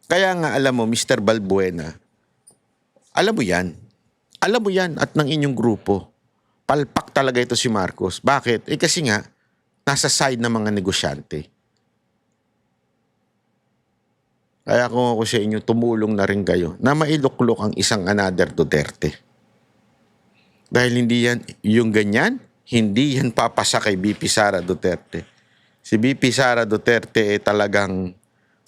Kaya nga alam mo, Mr. Balbuena, alam mo yan. Alam mo yan at ng inyong grupo. Palpak talaga ito si Marcos. Bakit? Kasi nga, nasa side ng mga negosyante. Kaya kung ako sa inyo, tumulong na rin kayo na mailuklok ang isang another Duterte. Dahil hindi yan, yung ganyan, hindi yan papasa kay BP Sara Duterte. Si BP Sara Duterte talagang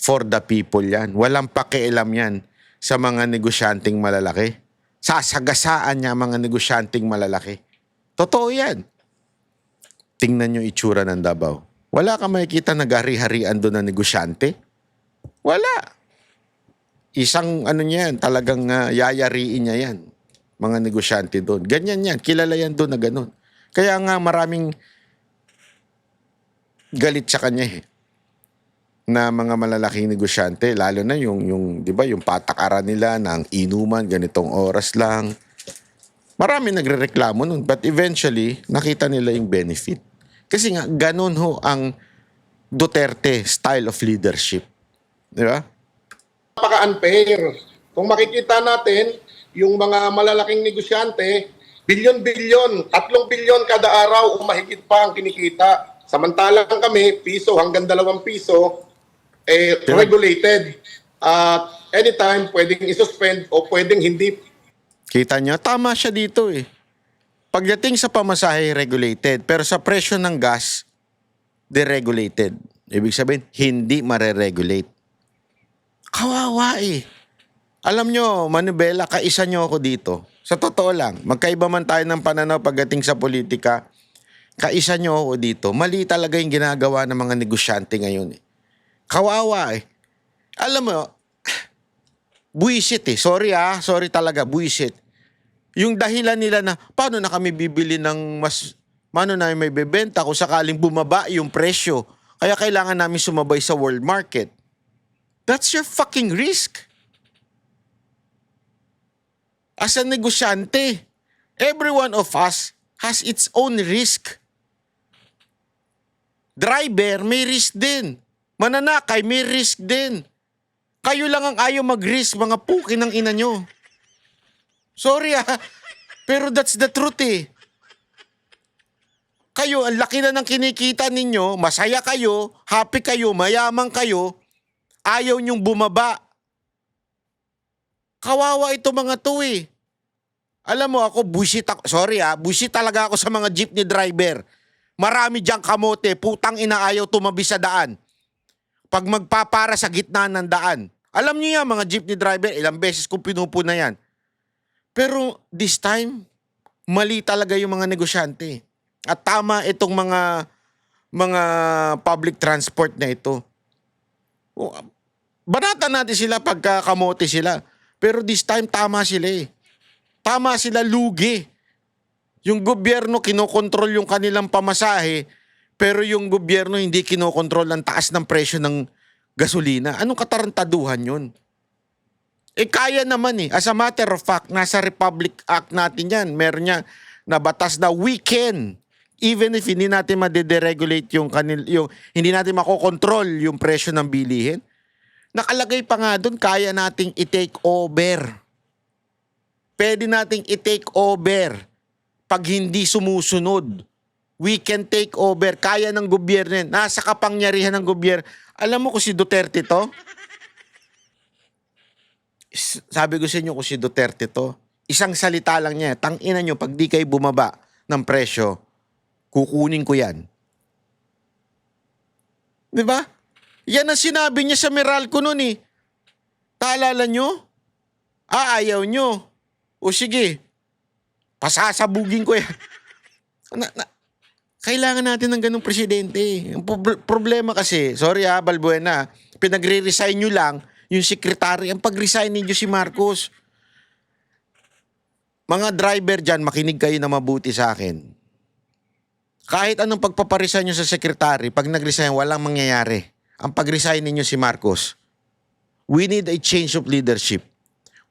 for the people yan. Walang pakialam yan sa mga negosyanteng malalaki. Sasagasaan niya mga negosyanteng malalaki. Totoo yan. Tingnan nyo itsura ng Davao. Wala ka makikita nag-hari-harian doon na negosyante. Wala. Isang niya yan, talagang yayariin niya yan. Mga negosyante doon. Ganyan yan. Kilala yan doon na ganun. Kaya nga maraming galit sa kanya na mga malalaking negosyante, lalo na yung 'di ba, yung patakaran nila ng inuman ganitong oras lang. Marami nagrereklamo nun, but eventually nakita nila yung benefit. Kasi nga ganun ho ang Duterte style of leadership. 'Di ba? Napaka-unfair. Kung makikita natin, yung mga malalaking negosyante, bilyon-bilyon, 3 bilyon kada araw o mahigit pa ang kinikita. Samantalang kami, piso hanggang 2 piso, regulated. Anytime, pwedeng isuspend o pwedeng hindi. Kita nyo, tama siya dito Pagdating sa pamasahe, regulated. Pero sa presyo ng gas, deregulated. Ibig sabihin, hindi mareregulate. Kawawa Alam nyo, Manubela, kaisa nyo ako dito. Sa totoo lang, magkaiba man tayo ng pananaw pagdating sa politika, kaisa nyo ako dito. Mali talaga yung ginagawa ng mga negosyante ngayon Kawawa Alam mo, buwisit Sorry sorry talaga, buwisit. Yung dahilan nila na, paano na kami bibili ng paano na may bebenta kung sakaling bumaba yung presyo? Kaya kailangan namin sumabay sa world market. That's your fucking risk. As a negosyante, every one of us has its own risk. Driver, may risk din. Mananakay, may risk din. Kayo lang ang ayaw mag-risk, mga puki ng ina nyo. Sorry pero that's the truth Kayo, ang laki na ng kinikita ninyo, masaya kayo, happy kayo, mayaman kayo, ayaw nyong bumaba. Kawawa ito mga to Alam mo ako, bullshit ako. Sorry bullshit talaga ako sa mga jeepney driver. Marami diyang kamote, putang ina ayaw tumabi sa daan. Pag magpapara sa gitna ng daan, Alam niyo yan, mga jeepney driver, ilang beses kong pinupuna yan. Pero this time, mali talaga yung mga negosyante. At tama itong mga public transport na ito. Banatan natin sila pagka kamote sila. Pero this time, tama sila eh. Tama sila, lugi. Yung gobyerno kinokontrol yung kanilang pamasahe, pero yung gobyerno hindi kinokontrol ang taas ng presyo ng gasolina. Anong katarantaduhan yun? Eh kaya naman eh. As a matter of fact, nasa Republic Act natin yan. Meron niya na batas na we can, even if hindi natin ma-deregulate yung hindi natin makokontrol yung presyo ng bilihin. Nakalagay pa nga doon, kaya nating i-take over. Pwede nating i-take over. Pag hindi sumusunod, we can take over. Kaya ng gobyerno yan. Nasa kapangyarihan ng gobyerno. Alam mo kung si Duterte to? Sabi ko sa inyo kung si Duterte to. Isang salita lang niya. Tangina nyo, pag di kayo bumaba ng presyo, kukunin ko yan. Di ba? Yan ang sinabi niya sa Meralco noon eh. Taalala nyo? Ayaw nyo. O sige, pasasabugin ko yan. Kailangan natin ng ganung presidente. Ang problema kasi, sorry Balbuena, pinagre-resign nyo lang yung sekretary. Ang pag-resign ninyo si Marcos. Mga driver dyan, makinig kayo na mabuti sa akin. Kahit anong pagpaparesign nyo sa sekretary, pag nag-resign, walang mangyayari. Ang pag-resign ninyo si Marcos. We need a change of leadership.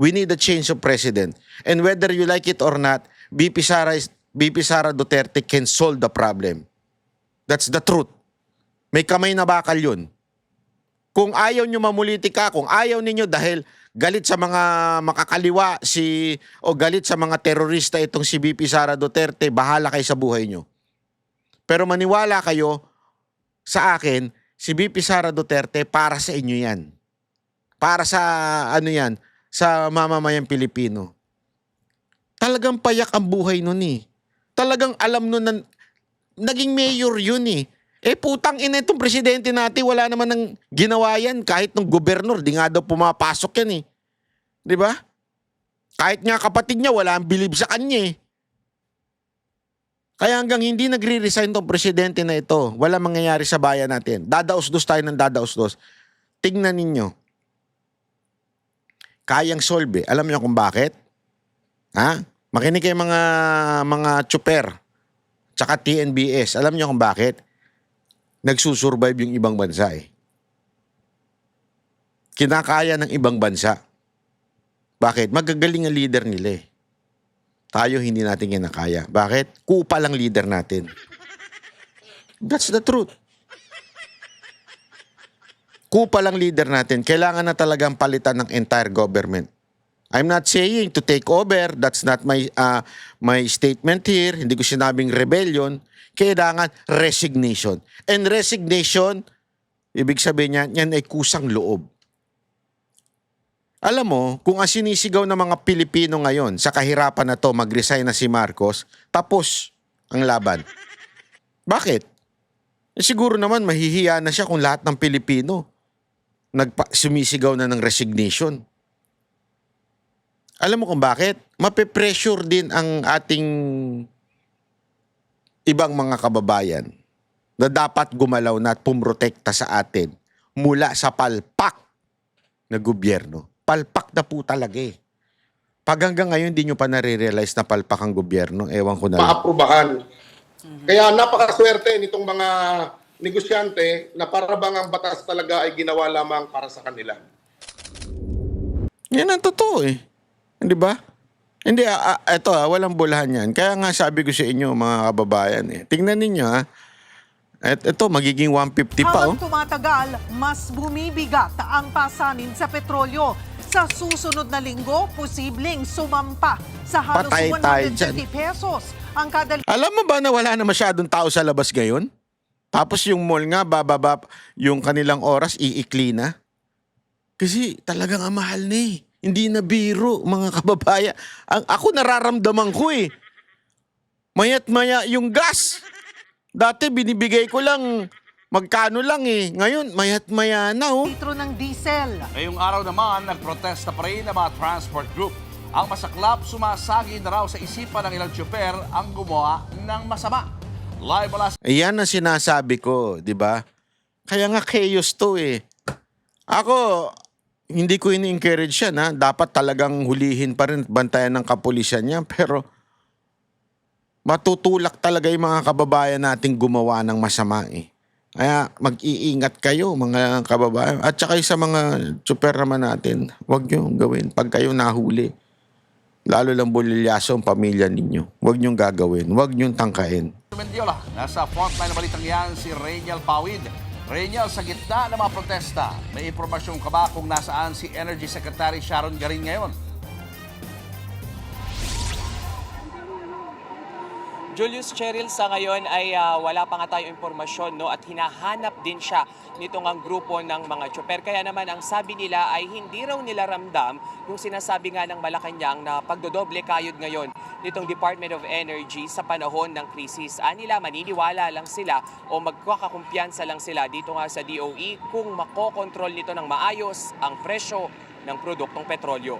We need a change of president. And whether you like it or not, VP Sara Duterte can solve the problem. That's the truth. May kamay na bakal yun. Kung ayaw nyo mamulitika, kung ayaw ninyo dahil galit sa mga makakaliwa o galit sa mga terorista itong si VP Sara Duterte, bahala kayo sa buhay nyo. Pero maniwala kayo sa akin, si VP Sara Duterte para sa inyo yan. Para sa sa mamamayang Pilipino. Talagang payak ang buhay nun eh. Talagang alam nun na naging mayor yun eh. Putang ina itong presidente natin, wala naman ng ginawa yan. Kahit nung gobernur, di nga daw pumapasok yan eh. Di ba? Kahit nga kapatid niya, wala ang bilib sa kanya eh. Kaya hanggang hindi nagre-resign tong presidente na ito, wala mangyayari sa bayan natin. Dadaos-dos tayo ng dadaos-dos. Tingnan ninyo. Kayang solve. Alam niyo kung bakit? Ha? Makinig kayo mga tsuper tsaka TNBS. Alam niyo kung bakit? Nagsusurvive yung ibang bansa eh. Kinakaya ng ibang bansa. Bakit? Magagaling ang leader nila eh. Tayo hindi natin kinakaya. Bakit? Kupal ang leader natin. That's the truth. Kupal ang leader natin. Kailangan na talagang palitan ng entire government. I'm not saying to take over. That's not my statement here. Hindi ko sinabing rebellion. Kailangan resignation. And resignation, ibig sabihin niya, yan ay kusang loob. Alam mo, kung ang sinisigaw ng mga Pilipino ngayon sa kahirapan na to, mag-resign na si Marcos, tapos ang laban. Bakit? Siguro naman mahihiya na siya kung lahat ng Pilipino sumisigaw na ng resignation. Alam mo kung bakit? Mape-pressure din ang ating ibang mga kababayan na dapat gumalaw na at pumrotekta sa atin mula sa palpak na gobyerno. Palpak na po talaga eh. Pag hanggang ngayon di nyo pa nare-realize na palpak ang gobyerno, ewan ko na lang. Maaprubahan. Kaya napakaswerte nitong mga negosyante na para bang ang batas talaga ay ginawa lamang para sa kanila. Yan ang totoo eh. Hindi ba? Hindi, ito walang bulahan yan. Kaya nga sabi ko sa inyo mga kababayan eh. Tingnan ninyo ha. Ito, magiging 150 pa oh. Habang tumatagal, mas bumibigat ang pasanin sa petrolyo. Sa susunod na linggo, posibleng sumampa sa halos Patay tayo 150 pesos ang kada. Alam mo ba na wala na masyadong tao sa labas ngayon? Tapos yung mall nga, bababa yung kanilang oras, iikli na. Kasi talagang ang mahal na eh. Hindi na biro, mga kababayan. Ako nararamdaman ko eh. Mayat maya yung gas. Dati binibigay ko lang magkano lang eh. Ngayon, mayat maya na oh. Litro ng diesel. Ngayong araw naman, nagprotesta pa rin ang mga transport group. Ang masaklap, sumasagi na raw sa isipan ng ilang tsuper ang gumawa ng masama. Live mula sa Ayan ang sinasabi ko, di ba? Kaya nga chaos to eh. Ako, hindi ko ini-encourage yan ha. Dapat talagang hulihin pa rin at bantayan ng kapulisan niya. Pero matutulak talaga yung mga kababayan nating gumawa ng masama eh. Kaya mag-iingat kayo mga kababayan. At saka sa mga tsuper naman natin, huwag nyo gawin pag kayo nahuli. Lalo lang bulilyaso ang pamilya ninyo. Huwag nyo gagawin. Huwag nyo tangkain. Mendiola. Nasa frontline na balitang yan si Reynel Pawid. Reynel, sa gitna ng mga protesta, may impormasyon ka ba kung nasaan si Energy Secretary Sharon Garin ngayon? Julius Cheryl, sa ngayon ay wala pa nga tayong impormasyon, no, at hinahanap din siya nitong ang grupo ng mga tsuper. Kaya naman ang sabi nila ay hindi raw nila ramdam yung sinasabi nga ng Malacanang na pagdodoble kayod ngayon nitong Department of Energy sa panahon ng krisis. Nila maniniwala lang sila o magkakakumpiyansa lang sila dito nga sa DOE kung makokontrol nito ng maayos ang presyo ng produktong petrolyo.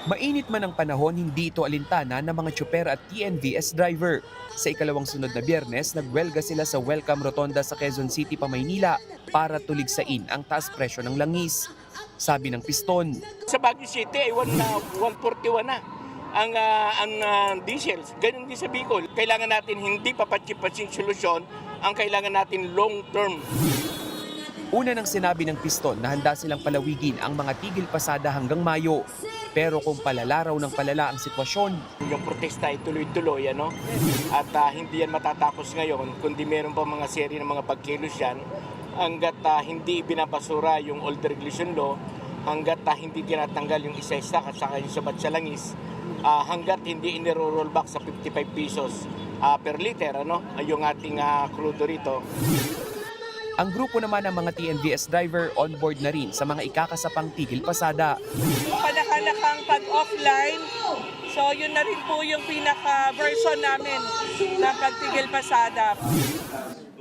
Mainit man ang panahon, hindi ito alintana ng mga tsuper at TNVS driver. Sa ikalawang sunod na Biyernes, nagwelga sila sa Welcome Rotonda sa Quezon City, Maynila para tuligsain ang taas presyo ng langis. Sabi ng piston, sa Baguio City ay 141 na ang diesel. Ganun din sa Bicol. Kailangan natin hindi papatsip-patsing solusyon, ang kailangan natin long term. Una nang sinabi ng piston na handa silang palawigin ang mga tigil pasada hanggang Mayo. Pero kung palala raw ng palala ang sitwasyon, yung protesta ay tuloy-tuloy, at hindi yan matatapos ngayon, kundi meron pa mga seri ng mga pagkilos yan, hanggat hindi binabasura yung old regulation law, hanggat hindi tinatanggal yung isa-isa at saka yung sabat sa langis, hanggat hindi iniro-roll back sa 55 pesos per liter, yung ating crudo rito. Ang grupo naman ng mga TNVS driver on board na rin sa mga ikakasapang tigil pasada. Panakalakang pag-offline, so yun na rin po yung pinaka-version namin ng pagtigil pasada.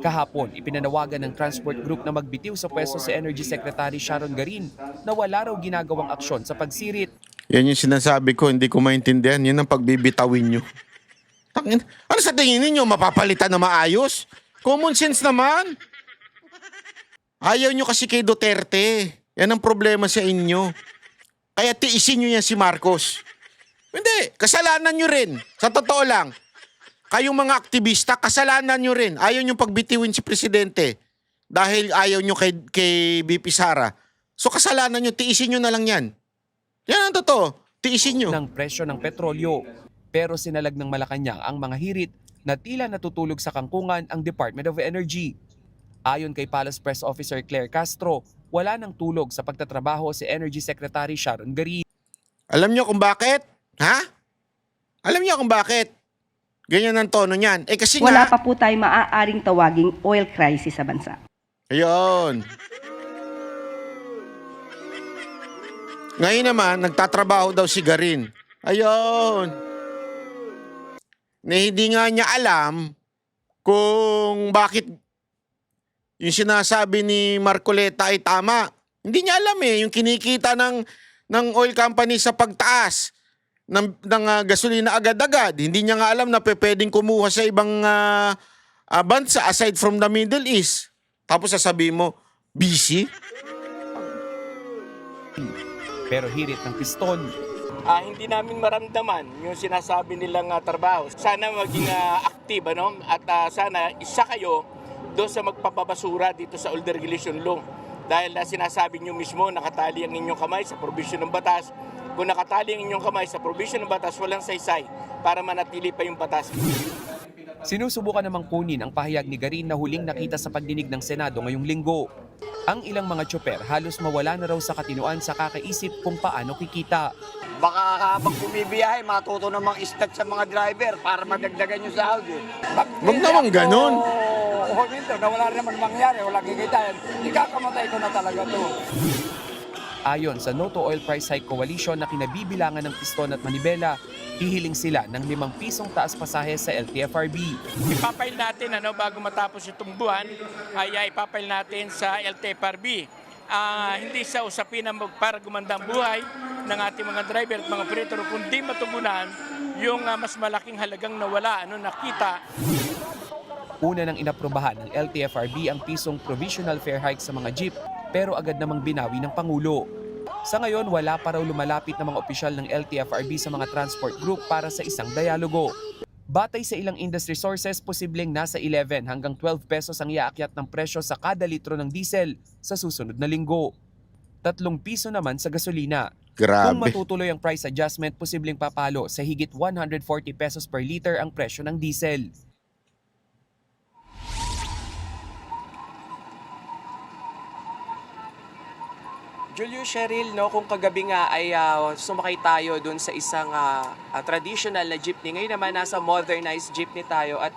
Kahapon, ipinanawagan ng transport group na magbitiw sa pwesto si Energy Secretary Sharon Garin na wala raw ginagawang aksyon sa pagsirit. Yan yung sinasabi ko, hindi ko maintindihan. Yan ang pagbibitawin nyo. Ano sa tingin ninyo? Mapapalitan na maayos? Common sense naman. Ayaw nyo kasi kay Duterte. Yan ang problema sa inyo. Kaya tiisin nyo yan si Marcos. Hindi, kasalanan nyo rin. Sa totoo lang. Kayong mga aktivista, kasalanan nyo rin. Ayaw nyo pagbitiwin si Presidente. Dahil ayaw nyo kay BP Sara. So kasalanan nyo, tiisin nyo na lang yan. Yan ang totoo. Tiisin nyo. Ng presyo ng petrolyo. Pero sinalag ng Malacanang ang mga hirit na tila natutulog sa kangkungan ang Department of Energy. Ayon kay Palace Press Officer Claire Castro, wala nang tulog sa pagtatrabaho si Energy Secretary Sharon Garin. Alam nyo kung bakit? Ha? Alam nyo kung bakit? Ganyan ang tono niyan. Kasi Wala nga... pa po tayo maaaring tawaging oil crisis sa bansa. Ayun. Ngayon naman, nagtatrabaho daw si Garin. Ayun. Na hindi nga niya alam kung bakit yung sinasabi ni Marcoleta ay tama. Hindi niya alam yung kinikita ng oil company sa pagtaas ng gasolina agad-agad. Hindi niya nga alam na pwedeng kumuha sa ibang bansa aside from the Middle East. Tapos sasabihin mo, busy? Pero hirit ng piston. Hindi namin maramdaman yung sinasabi nilang trabaho. Sana maging active, at sana isa kayo doon sa magpapabasura dito sa old regulation law. Dahil sinasabi nyo mismo, nakatali ang inyong kamay sa provision ng batas. Kung nakatali ang inyong kamay sa provision ng batas, walang saysay para manatili pa yung batas. Sinusubukan namang kunin ang pahayag ni Garin na huling nakita sa pagdinig ng Senado ngayong linggo. Ang ilang mga tsuper halos mawala na raw sa katinuan sa kakaisip kung paano kikita. Baka habang bumibiyahe, matuto namang istat sa mga driver para madagdagan yung sahod. Huwag naman ganun. Minto, na wala naman mangyari, wala kikitain, ikakamatay ko na talaga to. Ayon sa No to Oil Price Hike Coalition na kinabibilangan ng piston at manibela, hihiling sila ng 5 pisong taas pasahe sa LTFRB. Ipapail natin bago matapos itong buwan ay ipapail natin sa LTFRB. Hindi sa usapin na para gumanda ang buhay ng ating mga driver at mga operator, kundi matugunan yung mas malaking halagang nawala, nakita. Una nang inaprobahan ng LTFRB ang pisong provisional fare hike sa mga jeep, pero agad namang binawi ng Pangulo. Sa ngayon, wala pa raw lumalapit na mga opisyal ng LTFRB sa mga transport group para sa isang dialogo. Batay sa ilang industry sources, posibleng nasa 11 hanggang 12 pesos ang iaakyat ng presyo sa kada litro ng diesel sa susunod na linggo. 3 piso naman sa gasolina. Grabe. Kung matutuloy ang price adjustment, posibleng papalo sa higit 140 pesos per liter ang presyo ng diesel. Julio, Cheryl, kung kagabi nga ay sumakay tayo dun sa isang traditional na jeepney. Ngayon naman nasa modernized jeepney tayo at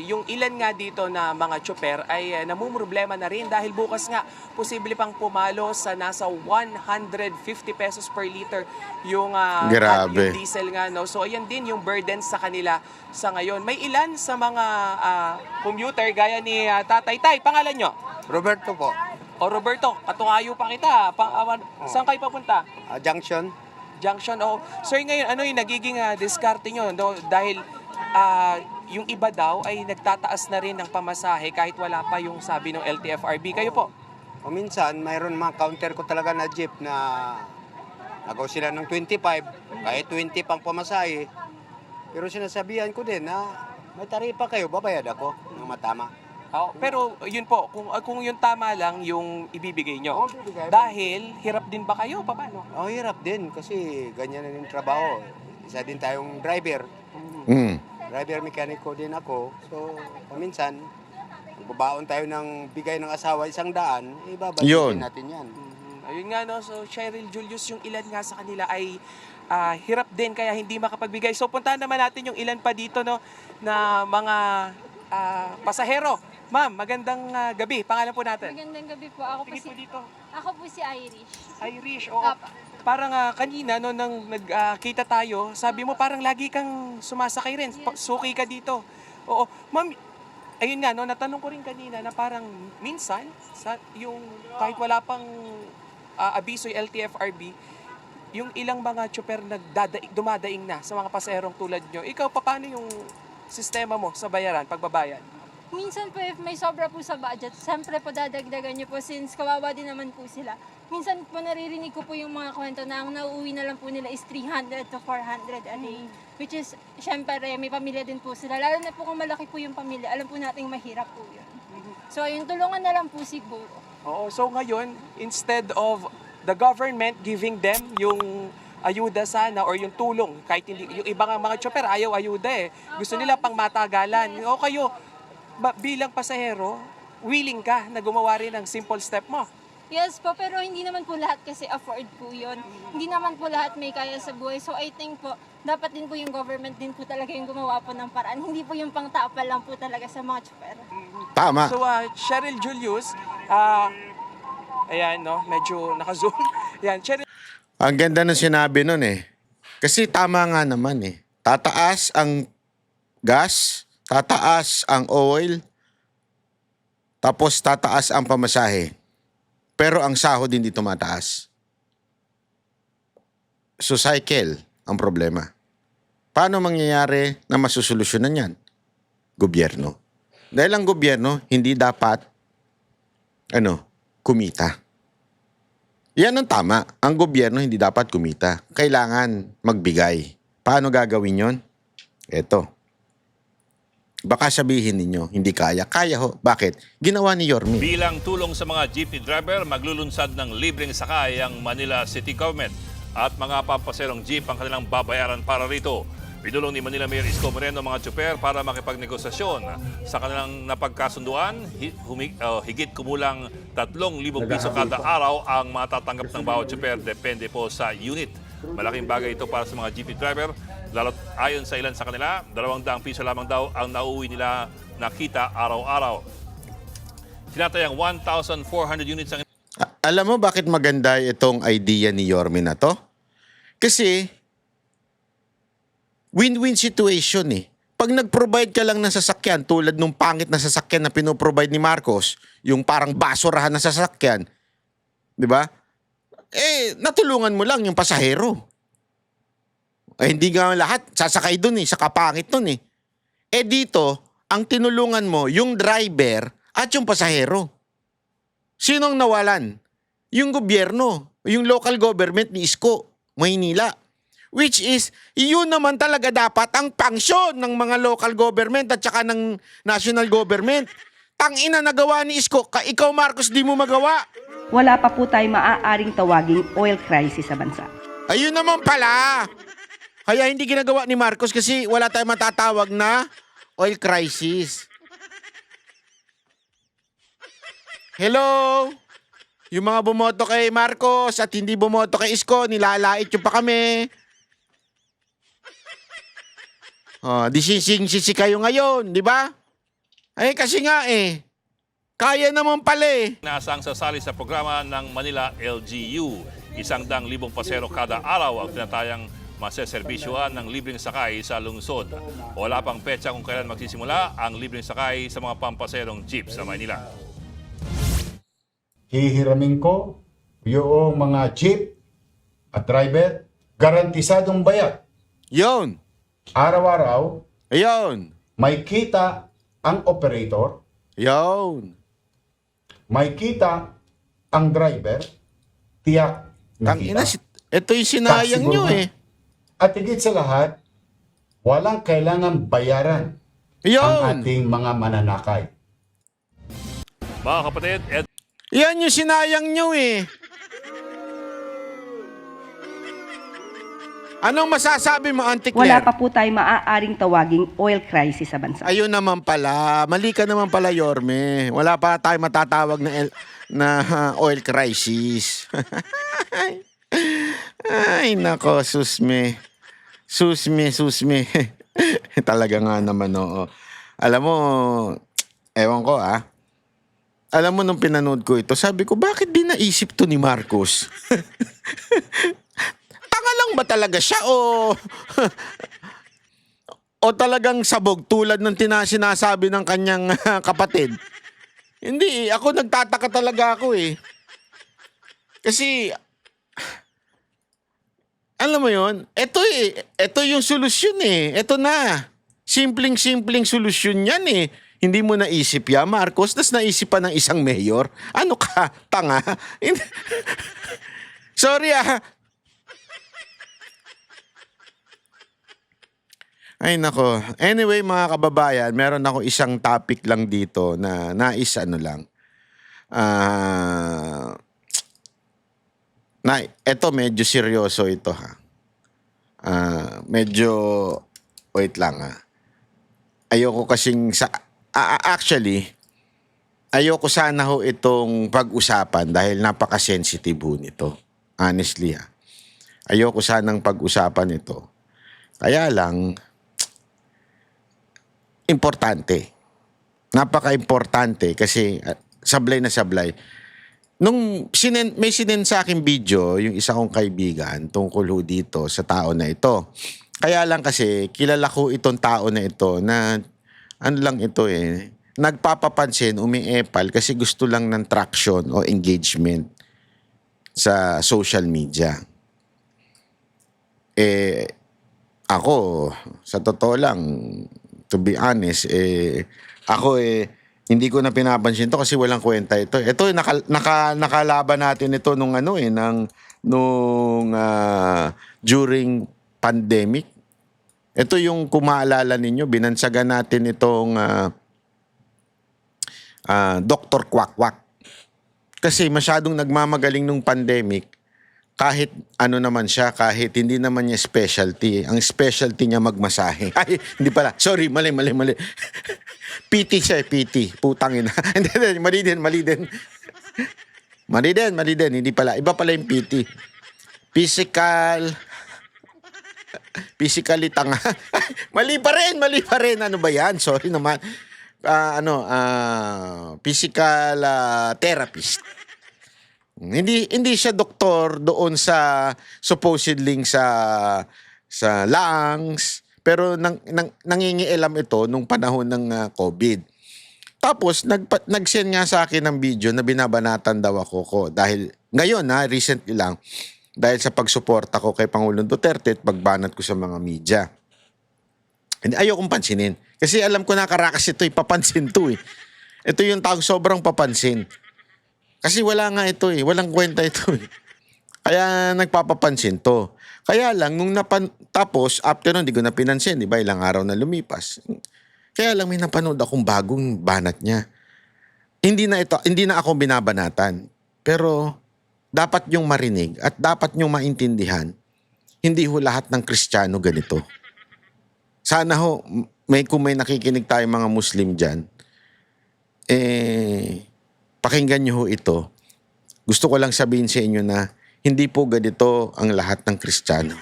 yung ilan nga dito na mga tsoper ay namumroblema na rin dahil bukas nga posible pang pumalo sa nasa 150 pesos per liter yung, Grabe. yung diesel nga. So ayan din yung burden sa kanila sa ngayon. May ilan sa mga commuter gaya ni Tatay Tay, pangalan nyo? Roberto po. O Roberto, katukayo pa kita. Saan kayo papunta? Junction. Junction. Sir, ngayon, ano yung nagiging diskarte nyo? Dahil yung iba daw ay nagtataas na rin ng pamasahe kahit wala pa yung sabi ng LTFRB. Kayo po? O minsan, mayroon mga counter ko talaga na jeep na nagaw sila ng 25, kahit 20 pang pamasahe. Pero sinasabihan ko din na may taripa kayo, babayad ako ng matama. Pero yun po, kung yung tama lang yung ibibigay nyo. Dahil hirap din ba kayo? Paano? Hirap din kasi ganyan na yung trabaho. Isa din tayong driver. Driver mekaniko din ako. So, paminsan, magbabaon tayo ng bigay ng asawa 100, ibabalik natin yan. Ayun nga, so Cheryl, Julius, yung ilan nga sa kanila ay hirap din kaya hindi makapagbigay. So puntahan naman natin yung ilan pa dito na mga pasahero. Ma'am, magandang gabi. Pangalan po natin? Magandang gabi po. Ako po dito. Ako po si Irish. Irish, oo. Parang kanina, nang nagkita tayo, sabi mo parang lagi kang sumasakay rin. Suki ka dito. Oo. Ma'am, ayun nga, natanong ko rin kanina na parang minsan, yung kahit wala pang abiso yung LTFRB, yung ilang mga tsoper dumadaing na sa mga pasaherong tulad nyo. Ikaw, paano yung sistema mo sa bayaran, pagbabayad? Minsan po, if may sobra po sa budget, siyempre po dadagdagan nyo po since kawawa din naman po sila. Minsan po naririnig ko po yung mga kwento na ang nauuwi na lang po nila is 300 to 400 a day. Which is, siyempre, may pamilya din po sila. Lalo na po kung malaki po yung pamilya, alam po nating mahirap po yun. So, yung tulungan na lang po siguro. Oo, so ngayon, instead of the government giving them yung ayuda sana or yung tulong, kahit hindi, yung ibang mga tsoper ayaw ayuda Gusto nila pang matagalan. O kayo, bilang pasahero, willing ka na gumawa rin ng simple step mo? Yes po, pero hindi naman po lahat kasi afford po yun. Hindi naman po lahat may kaya sa buhay. So I think po, dapat din po yung government din po talaga yung gumawa po ng paraan. Hindi po yung pangtapal lang po talaga sa mga tsoper. Tama. So Cheryl Julius, ayan medyo naka-zoom. Ayan, Cheryl. Ang ganda ng sinabi nun Kasi tama nga naman Tataas ang gas, tataas ang oil, tapos tataas ang pamasahe. Pero ang sahod hindi tumataas. So cycle ang problema. Paano mangyayari na masusolusyonan yan? Gobyerno. Dahil ang gobyerno hindi dapat kumita. Yan ang tama. Ang gobyerno hindi dapat kumita. Kailangan magbigay. Paano gagawin yon? Eto. Baka sabihin ninyo, hindi kaya. Kaya ho. Bakit? Ginawa ni Yorme. Bilang tulong sa mga jeepney driver, maglulunsad ng libreng sakay ang Manila City Government at mga pampaserong jeep ang kanilang babayaran para rito. Pinulong ni Manila Mayor Isko Moreno mga tsoper para makipagnegosasyon sa kanilang napagkasunduan. Higit kumulang 3,000 piso kada araw ang matatanggap ng bawat tsoper. Depende po sa unit. Malaking bagay ito para sa mga jeepney driver. Lalo't ayon sa ilan sa kanila, 200 piso lamang daw ang nauuwi nila na kita araw-araw. Tinatayang 1,400 units ang... Alam mo bakit maganda itong idea ni Yorme na to? Kasi, win-win situation eh. Pag nag-provide ka lang ng sasakyan, tulad nung pangit na sasakyan na pinoprovide ni Marcos, yung parang basurahan na sasakyan, di ba? Natulungan mo lang yung pasahero. Hindi nga lahat sasakay dun eh, sa kapangit dun eh. Dito, ang tinulungan mo, yung driver at yung pasahero. Sinong nawalan? Yung gobyerno, yung local government ni Isko, Maynila. Which is, yun naman talaga dapat ang pangsyon ng mga local government at saka ng national government. Tangina nagawa ni Isko, ikaw Marcos di mo magawa. Wala pa po tayo maaaring tawaging oil crisis sa bansa. Ayun naman pala. Kaya hindi ginagawa ni Marcos kasi wala tayong matatawag na oil crisis. Hello? Yung mga bumoto kay Marcos at hindi bumoto kay Isko, nilalait yung pa kami. Di sising-sisi kayo ngayon, di ba? Kasi nga kaya naman pala Nasaang sasali sa programa ng Manila LGU. 100,000 pasero kada araw ang tinatayang maseserbisyuhan ng libreng sakay sa lungsod. Wala pang petsa kung kailan magsisimula ang libreng sakay sa mga pampaserong jeep sa Manila. Hihiramin ko yung mga jeep at driver, garantisadong bayad. Yun. Araw-araw, Ayun. may kita ang operator, Yun. may kita ang driver, tiyak na Tangina, kita. ito yung sinayang nyo At higit sa lahat, walang kailangan bayaran ang ating mga mananakay. Mga kapatid, yan yung sinayang nyo Anong masasabi mo, Auntie Claire? Wala pa po tayo maaaring tawaging oil crisis sa bansa. Ayun naman pala. Mali ka naman pala, Yorme. Wala pa tayo matatawag na oil crisis. Ay, nako, susme. Susme. Talaga nga naman, oo. Alam mo, ewan ko Alam mo, nung pinanood ko ito, sabi ko, bakit di naisip to ni Marcos? Tanga lang ba talaga siya o talagang sabog tulad ng sinasabi ng kanyang kapatid? Hindi, ako nagtataka talaga ako Kasi, alam mo yon, ito yung solusyon Ito na. Simpleng solusyon yan Hindi mo naisip yan, Marcos, tas naisip pa ng isang mayor. Ano ka? Tanga? Sorry Ay nako. Anyway mga kababayan, meron ako isang topic lang dito na eto medyo seryoso ito medyo wait lang Ayoko kasing actually ayoko sana itong pag-usapan dahil napaka-sensitive nito. Honestly ayoko sanang pag-usapan ito. Kaya lang importante. Napaka-importante kasi sablay na sablay. Nung may sinend sa akin video, yung isa kong kaibigan tungkol dito sa tao na ito. Kaya lang kasi kilala ko itong tao na ito na ano lang ito nagpapapansin, umiepal kasi gusto lang ng traction o engagement sa social media. Ako, sa totoo lang, to be honest, ako hindi ko na pinapansin to kasi walang kwenta ito. Ito nakalaban natin ito nung during pandemic. Ito yung kumaalala ninyo, binansagan natin itong Dr. Quack. Kasi masyadong nagmamagaling nung pandemic. Kahit ano naman siya, kahit hindi naman niya specialty. Ang specialty niya magmasahe. Ay, hindi pala. Sorry, mali. PT siya, PT. Putang ina. Mali din. Hindi pala. Iba pala yung PT. Physically tanga. Mali pa rin. Ano ba yan? Sorry naman. Physical therapist. Hindi siya doktor doon sa supposedly sa lungs, pero nangingialam ito nung panahon ng COVID. Tapos nag-send nga sa akin ng video na binabanatan daw ako ko dahil ngayon recently lang dahil sa pagsuporta ko kay Pangulong Duterte at pagbanat ko sa mga media. Hindi ayokong pansinin kasi alam ko na karakas ito, ipapansin to eh. Ito yung taong sobrang papansin. Kasi wala nga ito eh, walang kwenta ito eh. Kaya nagpapapansin to. Kaya lang nung tapos after nun, di ko na pinansin, di ba? Ilang araw na lumipas. Kaya lang may napanood akong bagong banat niya. Hindi na ako binabanatan. Pero dapat yung marinig at dapat yung maintindihan, hindi ho lahat ng Kristiyano ganito. Sana ho, kung may nakikinig tayo mga Muslim dyan, pakinggan nyo ho ito. Gusto ko lang sabihin sa inyo na hindi po ganito ang lahat ng Kristiyano.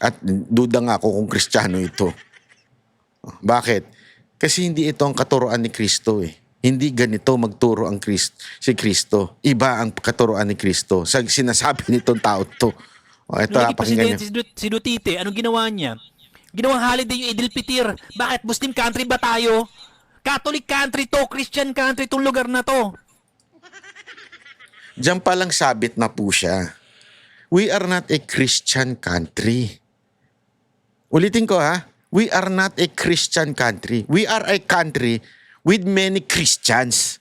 At duda nga ako kung Kristiyano ito. Bakit? Kasi hindi ito ang katuroan ni Kristo eh. Hindi ganito magturo ang si Kristo. Iba ang katuroan ni Kristo. Sa sinasabi nitong tao to. Ito, pakinggan nyo. Si Duterte, anong ginawa niya? Ginawang holiday yung Idil Fitir. Bakit? Muslim country ba tayo? Catholic country to, Christian country tong lugar na to. Diyan palang sabit na po siya. We are not a Christian country. Ulitin ko ha. We are not a Christian country. We are a country with many Christians.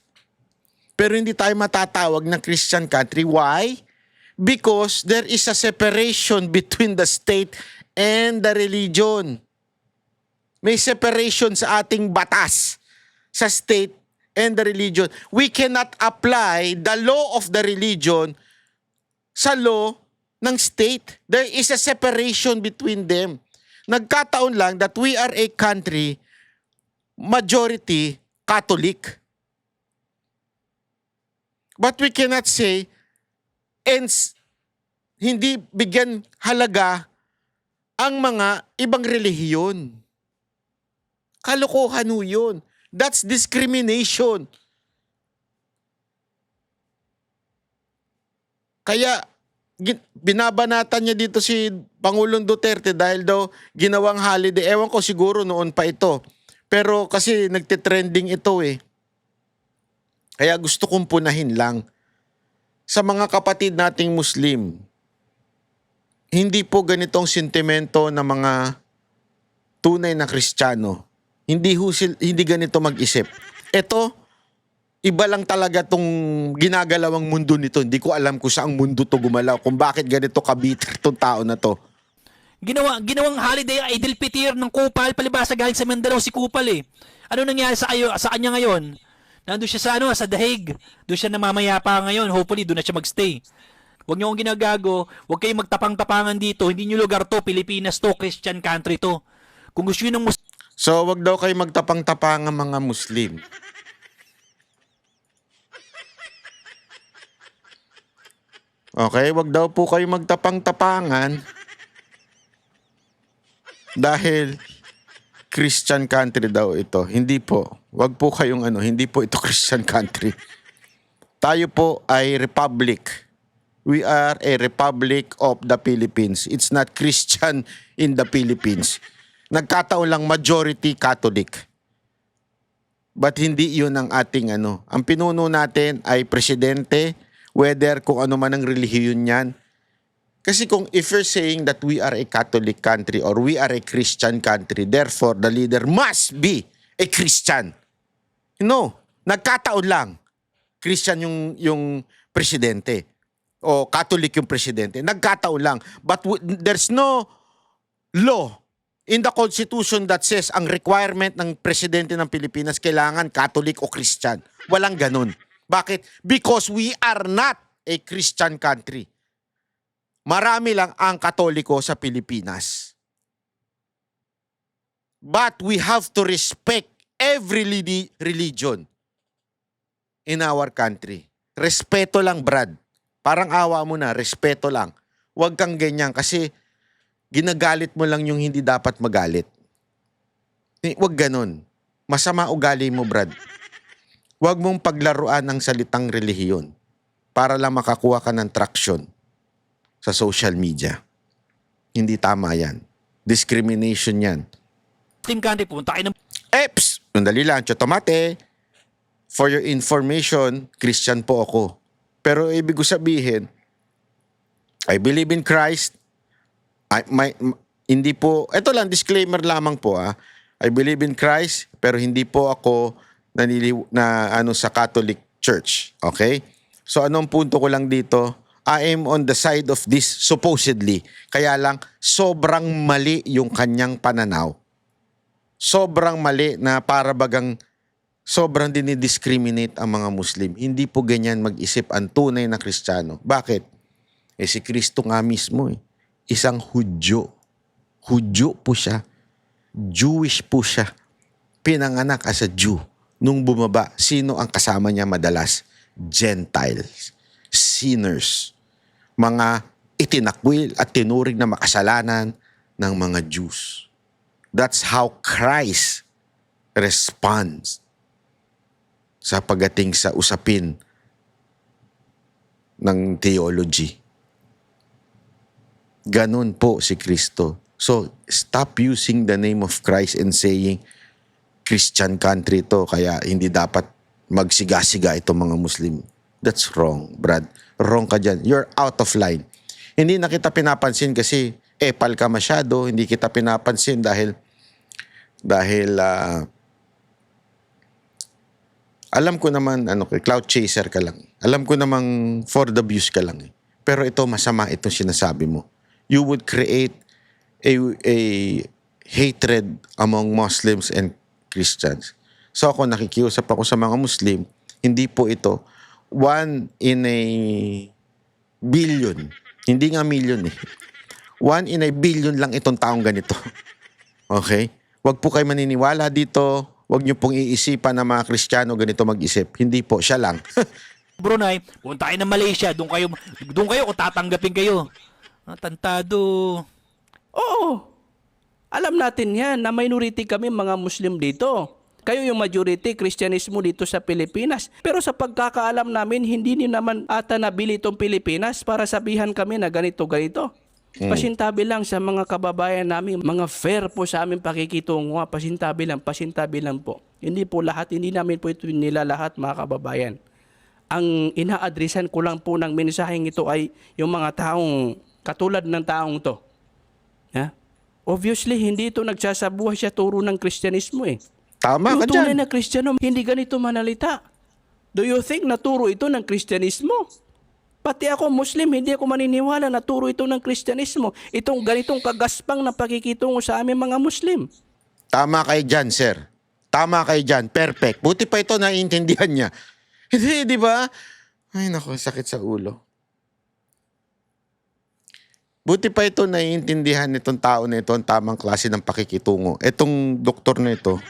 Pero hindi tayo matatawag ng Christian country. Why? Because there is a separation between the state and the religion. May separation sa ating batas sa state and the religion. We cannot apply the law of the religion sa law ng state. There is a separation between them. Nagkataon lang that we are a country majority Catholic. But we cannot say and hindi bigyan halaga ang mga ibang relihiyon. Kalokohan ho yun. That's discrimination. Kaya binabanatan niya dito si Pangulong Duterte dahil daw ginawang holiday. Ewan ko siguro noon pa ito. Pero kasi nagtitrending ito eh. Kaya gusto kong punahin lang sa mga kapatid nating Muslim. Hindi po ganitong sentimento ng mga tunay na Kristiyano. Hindi ganito mag-isip. Ito, iba lang talaga tong ginagalawang mundo nito. Hindi ko alam kung saang mundo to gumalaw. Kung bakit ganito kabitter tong tao na to. Ginawang holiday ang Idil Fitir ng Kupal, palibasa galing sa Mindanao si Kupal eh. Ano nangyari sa kanya ngayon? Nandun siya sa Dahig. Doon siya namamayapa ngayon. Hopefully doon na siya magstay. Huwag niyo akong ginagago. Huwag kayong magtapang-tapangan dito. Hindi niyo lugar to. Pilipinas to. Christian country to. Kung gusto niyo ng So, wag daw kayo magtapang-tapangan mga Muslim. Okay, wag daw po kayo magtapang-tapangan dahil Christian country daw ito. Hindi po. Wag po kayong hindi po ito Christian country. Tayo po ay republic. We are a republic of the Philippines. It's not Christian in the Philippines. Nagkataon lang majority Catholic. But hindi yun ang ating Ang pinuno natin ay presidente, whether kung ano man ang relihiyon niyan. Kasi if you're saying that we are a Catholic country or we are a Christian country, therefore the leader must be a Christian. No, nagkataon lang. Christian yung presidente o Catholic yung presidente. Nagkataon lang. But there's no law in the Constitution that says ang requirement ng presidente ng Pilipinas kailangan Catholic o Christian. Walang ganun. Bakit? Because we are not a Christian country. Marami lang ang Katoliko sa Pilipinas. But we have to respect every religion in our country. Respeto lang, Brad. Parang awa mo na, respeto lang. Huwag kang ganyan kasi ginagalit mo lang yung hindi dapat magalit. Huwag ganun. Masama ugali mo, Brad. Huwag mong paglaruan ang salitang relihiyon. para lang makakuha ka ng traction sa social media. Hindi tama yan. Discrimination yan. Muslim country, punta kayo ng... Eps! Sandali lang, Chotomate. For your information, Christian po ako. Pero ibig ko sabihin, I believe in Christ. Hindi po, ito lang, disclaimer lamang po I believe in Christ, pero hindi po ako sa Catholic Church. Okay? So anong punto ko lang dito? I am on the side of this supposedly. Kaya lang, sobrang mali yung kanyang pananaw. Sobrang mali na para bagang sobrang dinidiscriminate ang mga Muslim. Hindi po ganyan mag-isip ang tunay na Kristiyano. Bakit? Si Kristo nga mismo isang Hudyo. Hudyo po siya. Jewish po siya. Pinanganak as a Jew. Nung bumaba, sino ang kasama niya madalas? Gentiles. Sinners. Mga itinakwil at tinuring na makasalanan ng mga Jews. That's how Christ responds sa pagdating sa usapin ng theology. Ganun po si Kristo. So, stop using the name of Christ and saying, Christian country to, kaya hindi dapat magsiga-siga itong mga Muslim. That's wrong, Brad. Wrong ka dyan. You're out of line. Hindi na kita pinapansin kasi epal ka masyado. Hindi kita pinapansin dahil alam ko naman, cloud chaser ka lang. Alam ko namang for the views ka lang. Pero ito, masama itong sinasabi mo. You would create a hatred among Muslims and Christians. So ako, nakikiusap ako sa mga Muslim, hindi po ito 1 in a billion. Hindi nga million 1 in a billion lang itong taong ganito. Okay? Huwag po kayo maniniwala dito. Huwag niyo pong iisipan na mga Kristiyano ganito mag-isip. Hindi po, siya lang. Brunei, punta kayo ng Malaysia, doon kayo o tatanggapin kayo. Tantado. Oo. Alam natin yan na minority kami mga Muslim dito. Kayo yung majority, Kristyanismo dito sa Pilipinas. Pero sa pagkakaalam namin, hindi niyo naman ata nabili itong Pilipinas para sabihan kami na ganito-ganito. Pasintabi lang sa mga kababayan namin, mga fair po sa aming pakikitungo. Pasintabi lang po. Hindi po lahat, hindi namin po ito nila lahat mga kababayan. Ang ina-adresan ko lang po ng mensaheng ito ay yung mga taong katulad ng taong to. Obviously, hindi ito nagsasabuhay siya turo ng Kristyanismo Tama ka dyan. Yung tunay na Kristiyano, hindi ganito manalita. Do you think naturo ito ng Kristyanismo? Pati ako, Muslim, hindi ako maniniwala na turo ito ng Kristyanismo. Itong ganitong kagaspang na pakikitungo sa aming mga Muslim. Tama kayo dyan, sir. Tama kayo dyan. Perfect. Buti pa ito naiintindihan niya. Hindi, di ba? Ay, naku, sakit sa ulo. Buti pa ito naiintindihan nitong tao na ito ang tamang klase ng pakikitungo. Itong doktor na ito,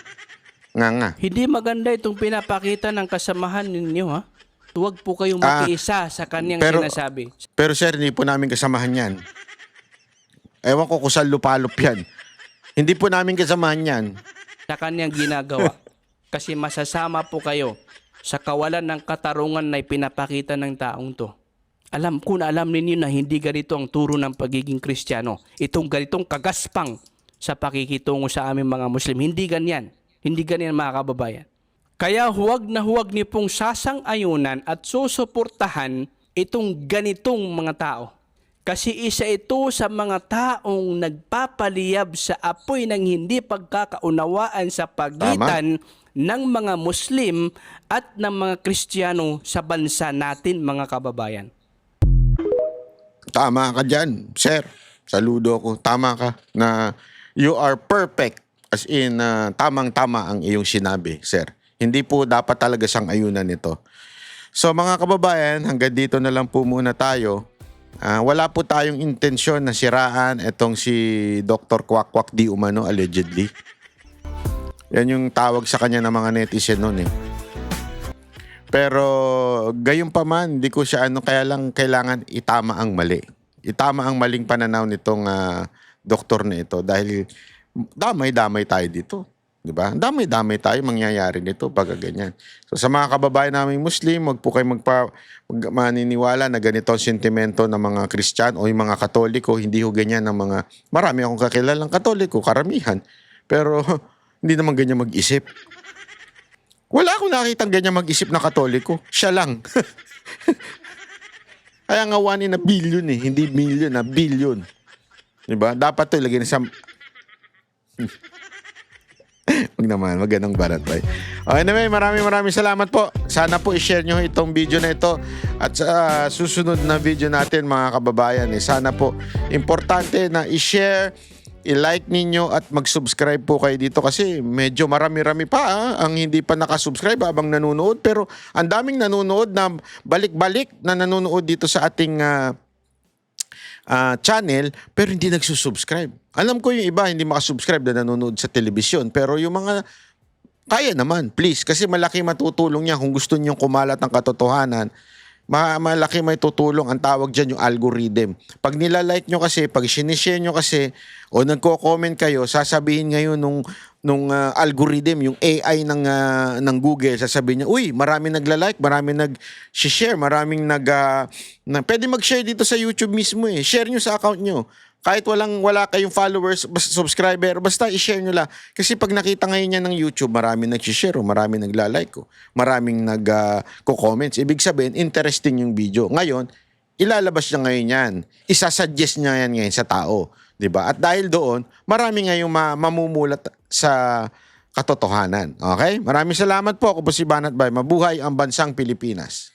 nga. Hindi maganda itong pinapakita ng kasamahan ninyo, ha? Huwag po kayong makiisa sa kanyang sinasabi. Pero sir, hindi po namin kasamahan yan. Ewan ko kung saan lupalop yan. Hindi po namin kasamahan yan. Sa kanyang ginagawa. Kasi masasama po kayo sa kawalan ng katarungan na ipinapakita ng taong to. Alam ninyo na hindi ganito ang turo ng pagiging Kristiyano. Itong ganitong kagaspang sa pakikitungo sa aming mga Muslim. Hindi ganyan. Hindi ganyan mga kababayan. Kaya huwag na huwag niyo pong sasang-ayunan at susuportahan itong ganitong mga tao. Kasi isa ito sa mga taong nagpapaliyab sa apoy ng hindi pagkakaunawaan sa pagitan ng mga Muslim at ng mga Kristiyano sa bansa natin, mga kababayan. Tama ka dyan, sir. Saludo ako. Tama ka na you are perfect. As in, tamang-tama ang iyong sinabi, sir. Hindi po dapat talaga siyang ayunan nito. So mga kababayan, hanggang dito na lang po muna tayo. Wala po tayong intensyon na siraan itong si Dr. Kwak-Kwak di umano, allegedly. Yan yung tawag sa kanya ng mga netizen noon Pero gayon pa man, hindi ko siya kaya lang kailangan itama ang mali. Itama ang maling pananaw nitong doktor na ito dahil damay-damay tayo dito. Di ba? Dami-dami tayo mangyayari nito pag ganyan. So sa mga kababayan namin Muslim, wag po kayo maniniwala na ganito ang sentimento ng mga Kristiyano o yung mga Katoliko. Hindi ho ganyan ng mga, marami akong kakilalang Katoliko, karamihan. Pero hindi naman ganyan mag-isip. Wala akong nakitang ganyan mag-isip na Katoliko. Siya lang. Kaya nga 1 in a billion eh. Hindi million, na billion. Diba? Dapat to ilagay sa... Wag naman, magandang barat ba? Anyway, maraming salamat po. Sana po i-share nyo itong video na ito. At sa susunod na video natin mga kababayan, sana po importante na i-share, i-like ninyo at mag-subscribe po kayo dito kasi medyo marami-rami pa ang hindi pa nakasubscribe habang nanonood. Pero ang daming nanonood na balik-balik na nanonood dito sa ating channel pero hindi nagsusubscribe. Alam ko yung iba hindi makasubscribe na nanonood sa telebisyon pero yung mga kaya naman, please, kasi malaki matutulong niya kung gusto niyong kumalat ang katotohanan. Malaki may tutulong ang tawag dyan yung algorithm. Pag nilalike nyo kasi, pag sinishare nyo kasi o nagko-comment kayo, sasabihin ngayon nung algorithm, yung AI ng Google, sasabihin niya, uy, maraming nagla-like, maraming nag-share, maraming pwede mag-share dito sa YouTube mismo eh. Share nyo sa account nyo. Kahit wala kayong followers, subscriber, basta i-share nyo lang. Kasi pag nakita ngayon yan ng YouTube, maraming nag-share, maraming nagla-like, maraming nag-comments. Ibig sabihin, interesting yung video. Ngayon, ilalabas niya ngayon yan. Isasuggest niya yan ngayon sa tao. Diba? At dahil doon, marami ngayong mamumulat sa katotohanan. Okay? Maraming salamat po. Ako po si Banat Bay. Mabuhay ang bansang Pilipinas.